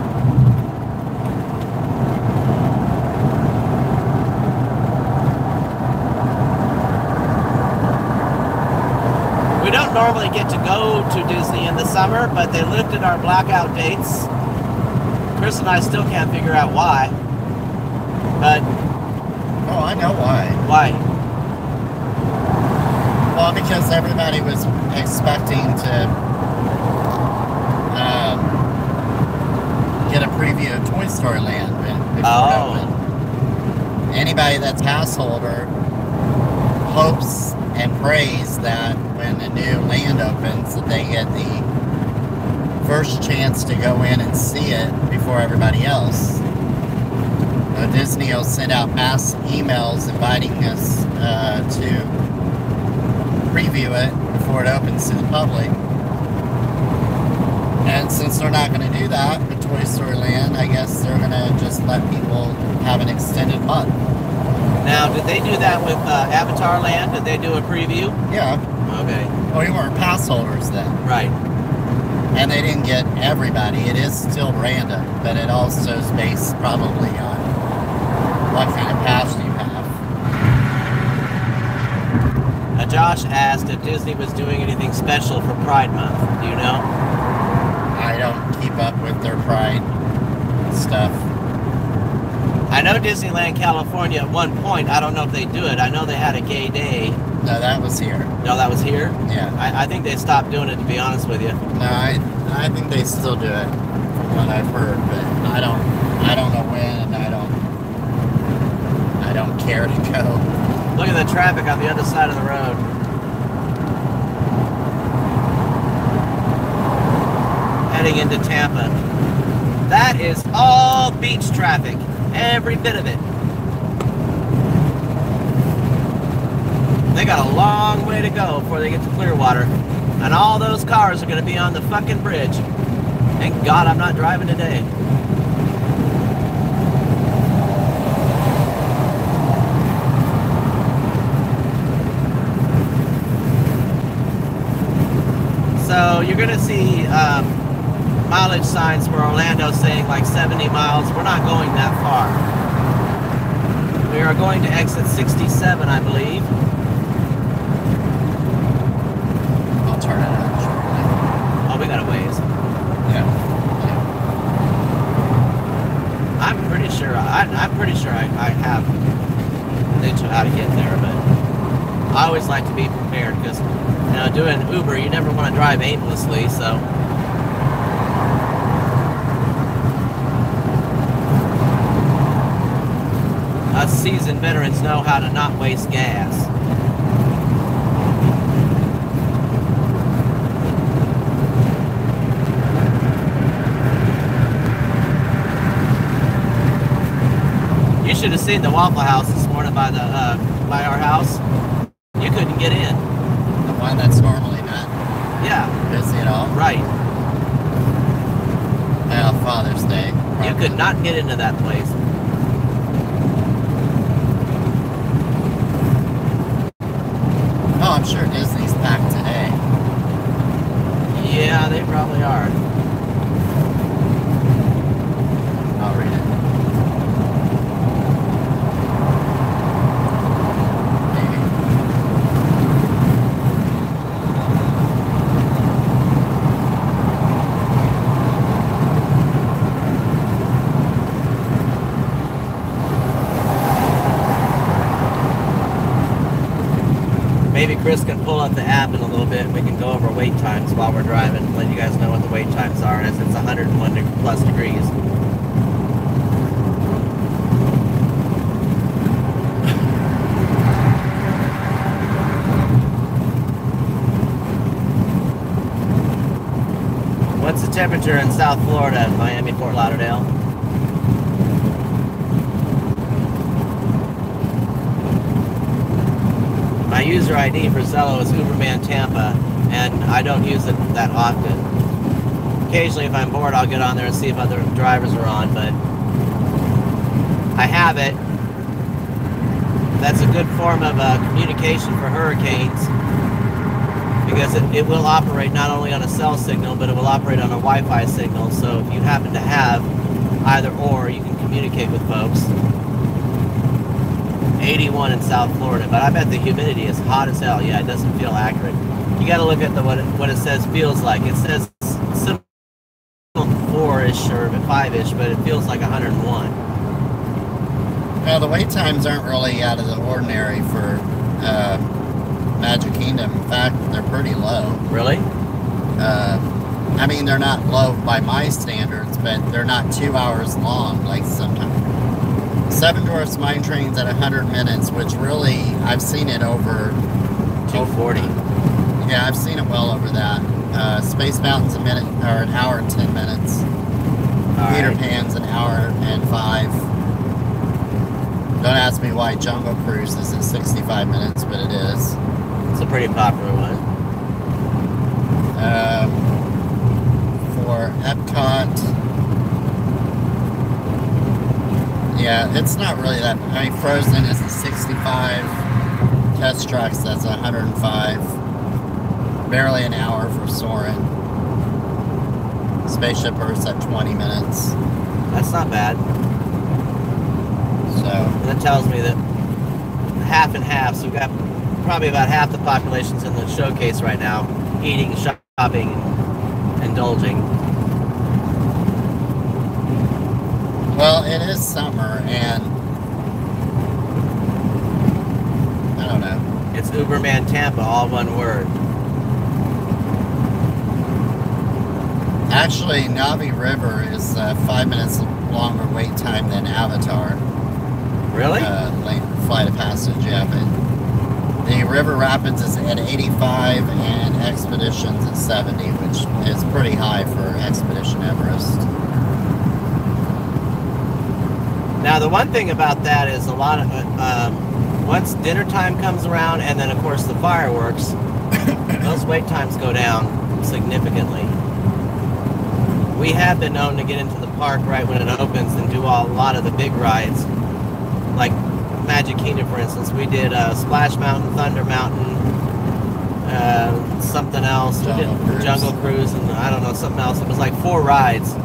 We don't normally get to go to Disney in the summer, but they lifted our blackout dates. Chris and I still can't figure out why. But... Oh, I know why. Why? Well, because everybody was expecting to get a preview of Toy Story Land before it opened. Anybody that's pass holder hopes and prays that when the new land opens that they get the first chance to go in and see it before everybody else. Disney will send out mass emails inviting us to preview it before it opens to the public. And since they're not going to do that with Toy Story Land, I guess they're going to just let people have an extended month. Now, did they do that with Avatar Land? Did they do a preview? Yeah. Okay. Well, we weren't pass holders then. Right. And they didn't get everybody. It is still random, but it also is based probably on what kind of pass you have. Josh asked if Disney was doing anything special for Pride Month. Do you know? I don't keep up with their Pride stuff. I know Disneyland California at one point, I don't know if they do it. I know they had a gay day. No, that was here. No, that was here? Yeah. I think they stopped doing it, to be honest with you. No, I think they still do it, from what I've heard, but I don't know when, and I don't care to go. Look at the traffic on the other side of the road. Heading into Tampa. That is all beach traffic. Every bit of it. They got a long way to go before they get to Clearwater. And all those cars are going to be on the fucking bridge. Thank God I'm not driving today. So you're going to see mileage signs for Orlando saying like 70 miles. We're not going that far. We are going to exit 67, I believe. I'll turn it on shortly. Oh, we got a ways. Yeah. I'm pretty sure I have an inch of how to get there, but I always like to be prepared because, you know, doing Uber, you never want to drive aimlessly, so. Us seasoned veterans know how to not waste gas. You should have seen the Waffle House this morning by our house. You couldn't get in. The one that's normally not busy at all. Right. Well, Father's Day. You could not get into that place. Oh, I'm sure Disney's packed today. Yeah, they probably are. I'll read it. Maybe Chris can pull up the app in a little bit. We can go over wait times while we're driving and let you guys know what the wait times are as it's 101 plus degrees. What's the temperature in South Florida, Miami, Fort Lauderdale? My user ID for Zello is Uberman Tampa, and I don't use it that often. Occasionally, if I'm bored, I'll get on there and see if other drivers are on, but I have it. That's a good form of communication for hurricanes, because it will operate not only on a cell signal, but it will operate on a Wi-Fi signal. So if you happen to have either or, you can communicate with folks. 81 in South Florida, but I bet the humidity is hot as hell. Yeah, it doesn't feel accurate. You got to look at what it says feels like. It says 4-ish or 5-ish, but it feels like 101. Well, the wait times aren't really out of the ordinary for Magic Kingdom. In fact, they're pretty low. Really? I mean, they're not low by my standards, but they're not 2 hours long like sometimes. Seven Dwarfs Mine Train's at 100 minutes, which really, I've seen it over 240. Yeah, I've seen it well over that. Space Mountain's a minute or an hour and 10 minutes. Peter Pan's an hour and 5. Don't ask me why Jungle Cruise is at 65 minutes, but it is. It's a pretty popular one. For Epcot, yeah, it's not really that. I mean, Frozen is a 65. Test Trucks, that's 105. Barely an hour for Soarin'. Spaceship Earth's at 20 minutes. That's not bad. So that tells me that half and half, so we've got probably about half the population's in the showcase right now, eating, shopping, and indulging. Well, it is summer, and I don't know. It's Uberman Tampa, all one word. Actually, Navi River is 5 minutes longer wait time than Avatar. Really? Flight of Passage, yeah. But the River Rapids is at 85 and Expedition's at 70, which is pretty high for Expedition Everest. Now, the one thing about that is a lot of once dinner time comes around, and then of course the fireworks, those wait times go down significantly. We have been known to get into the park right when it opens and do a lot of the big rides, like Magic Kingdom, for instance. We did Splash Mountain, Thunder Mountain, something else. We did Jungle Cruise, and I don't know, something else. It was like 4 rides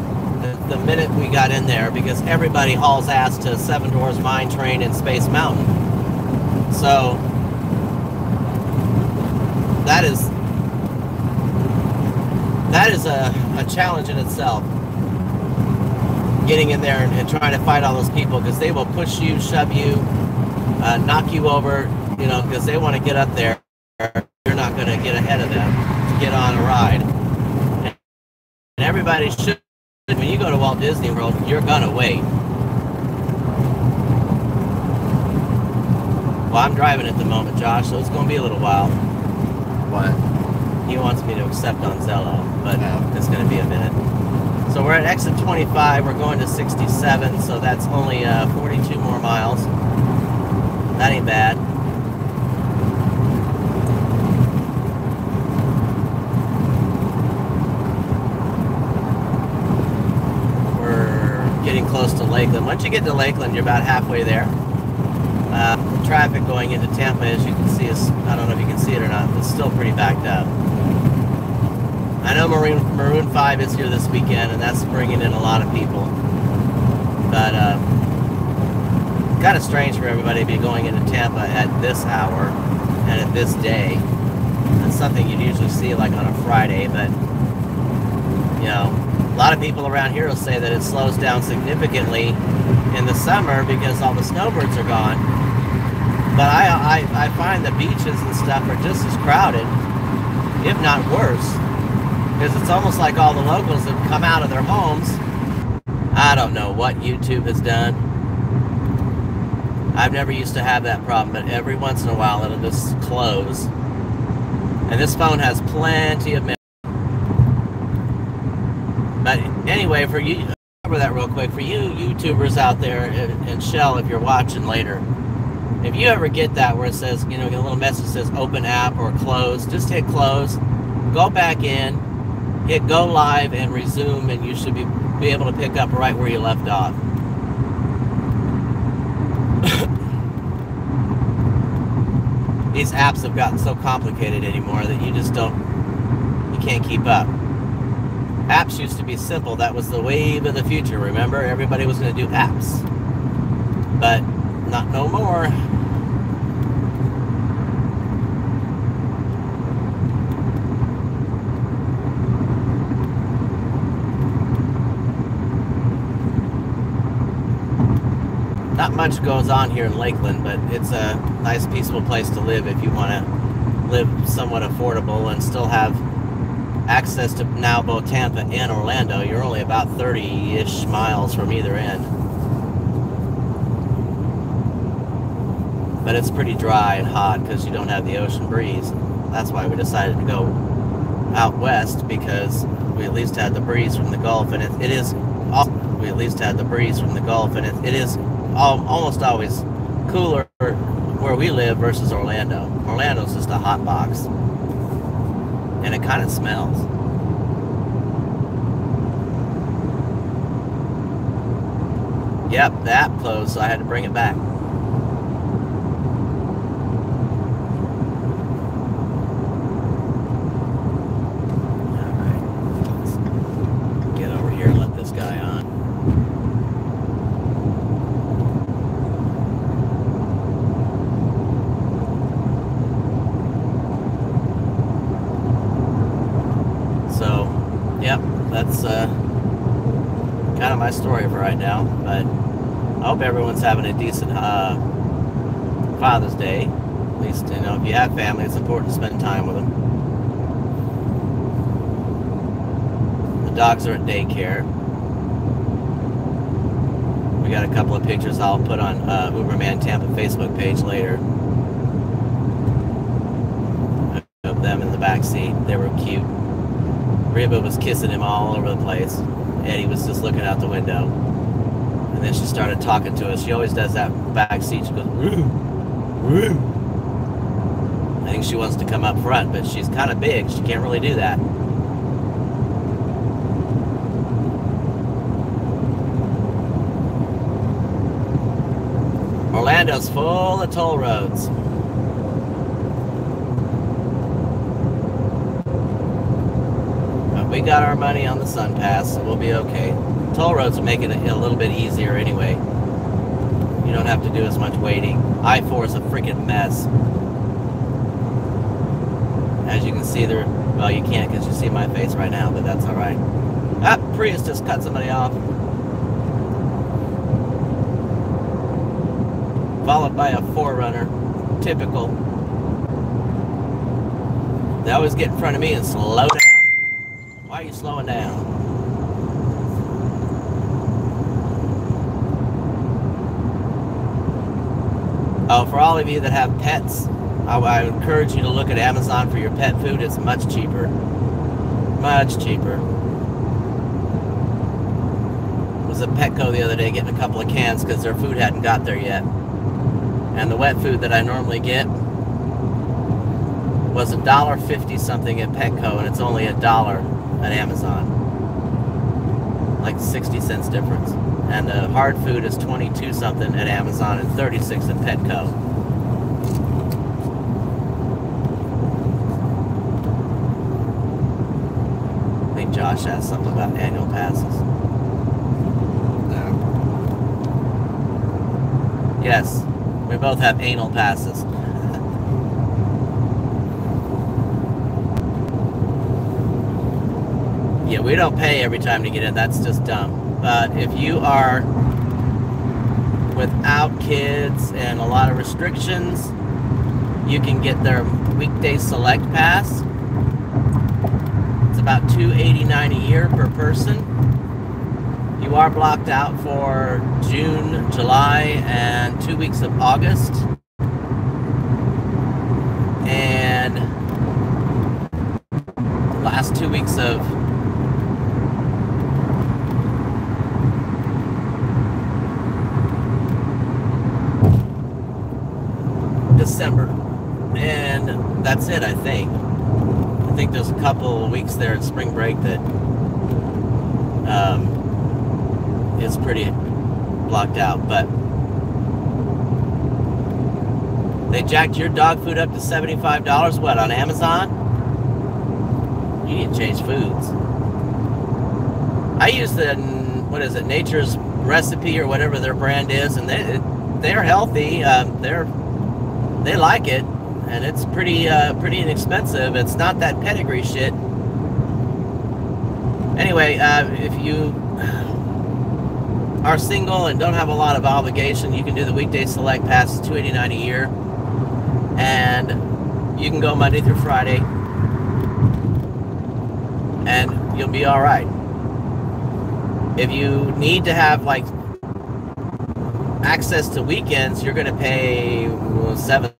the minute we got in there, because everybody hauls ass to Seven Dwarfs Mine Train and Space Mountain. So that is a challenge in itself, getting in there and trying to fight all those people, because they will push you, shove you, knock you over, you know, because they want to get up there. You're not going to get ahead of them to get on a ride. And everybody should. When you go to Walt Disney World, you're going to wait. Well, I'm driving at the moment, Josh, so it's going to be a little while. What? He wants me to accept on Zello, but it's going to be a minute. So we're at exit 25. We're going to 67, so that's only 42 more miles. That ain't bad. We're getting close to Lakeland. Once you get to Lakeland, you're about halfway there. The traffic going into Tampa, as you can see, is, I don't know if you can see it or not, it's still pretty backed up. I know Maroon 5 is here this weekend, and that's bringing in a lot of people. But kind of strange for everybody to be going into Tampa at this hour and at this day. That's something you'd usually see like on a Friday, but you know, a lot of people around here will say that it slows down significantly in the summer because all the snowbirds are gone. But I find the beaches and stuff are just as crowded, if not worse. Because it's almost like all the locals have come out of their homes. I don't know what YouTube has done. I've never used to have that problem, but every once in a while it'll just close. And this phone has plenty of memory. But anyway, for you, cover that real quick. For you YouTubers out there, and Shell, if you're watching later, If you ever get that where it says, you know, get a little message that says open app or close, just hit close, go back in, hit go live and resume, and you should be able to pick up right where you left off. These apps have gotten so complicated anymore that you can't keep up. Apps used to be simple. That was the wave of the future, remember? Everybody was going to do apps. But not no more. Not much goes on here in Lakeland, but it's a nice, peaceful place to live if you want to live somewhat affordable and still have access to now both Tampa and Orlando. You're only about 30-ish miles from either end. But it's pretty dry and hot because you don't have the ocean breeze. That's why we decided to go out west, because we at least had the breeze from the Gulf, and it is almost always cooler where we live versus Orlando. Orlando's just a hot box, and it kind of smells. Yep, the app closed, so I had to bring it back. Alright, let's get over here and let this guy on. So, yep, that's kind of my story for right now, but I hope everyone's having a decent Father's Day. At least, you know, if you have family, it's important to spend time with them. The dogs are at daycare. We got a couple of pictures I'll put on Uberman Tampa Facebook page later of them in the back seat. They were cute. Reba was kissing him all over the place. Eddie was just looking out the window. And then she started talking to us. She always does that back seat. She goes, woo, woo. I think she wants to come up front, but she's kind of big. She can't really do that. Orlando's full of toll roads. We got our money on the Sun Pass, so we'll be okay. Toll roads will make it a little bit easier anyway. You don't have to do as much waiting. I-4 is a freaking mess. As you can see there, well, you can't because you see my face right now, but that's alright. Ah, Prius just cut somebody off. Followed by a 4Runner. Typical. They always get in front of me and slow down. Why are you slowing down? Oh, for all of you that have pets, I encourage you to look at Amazon for your pet food. It's much cheaper. Much cheaper. I was at Petco the other day getting a couple of cans because their food hadn't got there yet. And the wet food that I normally get was $1.50 something at Petco, and it's only $1 at Amazon. Like 60 cents difference. And the hard food is 22 something at Amazon and 36 at Petco. I think Josh asked something about annual passes. No. Yes, we both have anal passes. Yeah, we don't pay every time to get in. That's just dumb. But if you are without kids and a lot of restrictions, you can get their weekday select pass. It's about $289 a year per person. You are blocked out for June, July, and 2 weeks of August. And the last 2 weeks of it, I think. I think there's a couple weeks there at spring break that is pretty blocked out, but they jacked your dog food up to $75. What, on Amazon? You need to change foods. I use the, what is it, Nature's Recipe or whatever their brand is, and they're healthy. They like it, and it's pretty inexpensive. It's not that pedigree shit. Anyway, if you are single and don't have a lot of obligation, you can do the weekday select pass, $289 a year, and you can go Monday through Friday, and you'll be all right. If you need to have like access to weekends, you're going to pay $7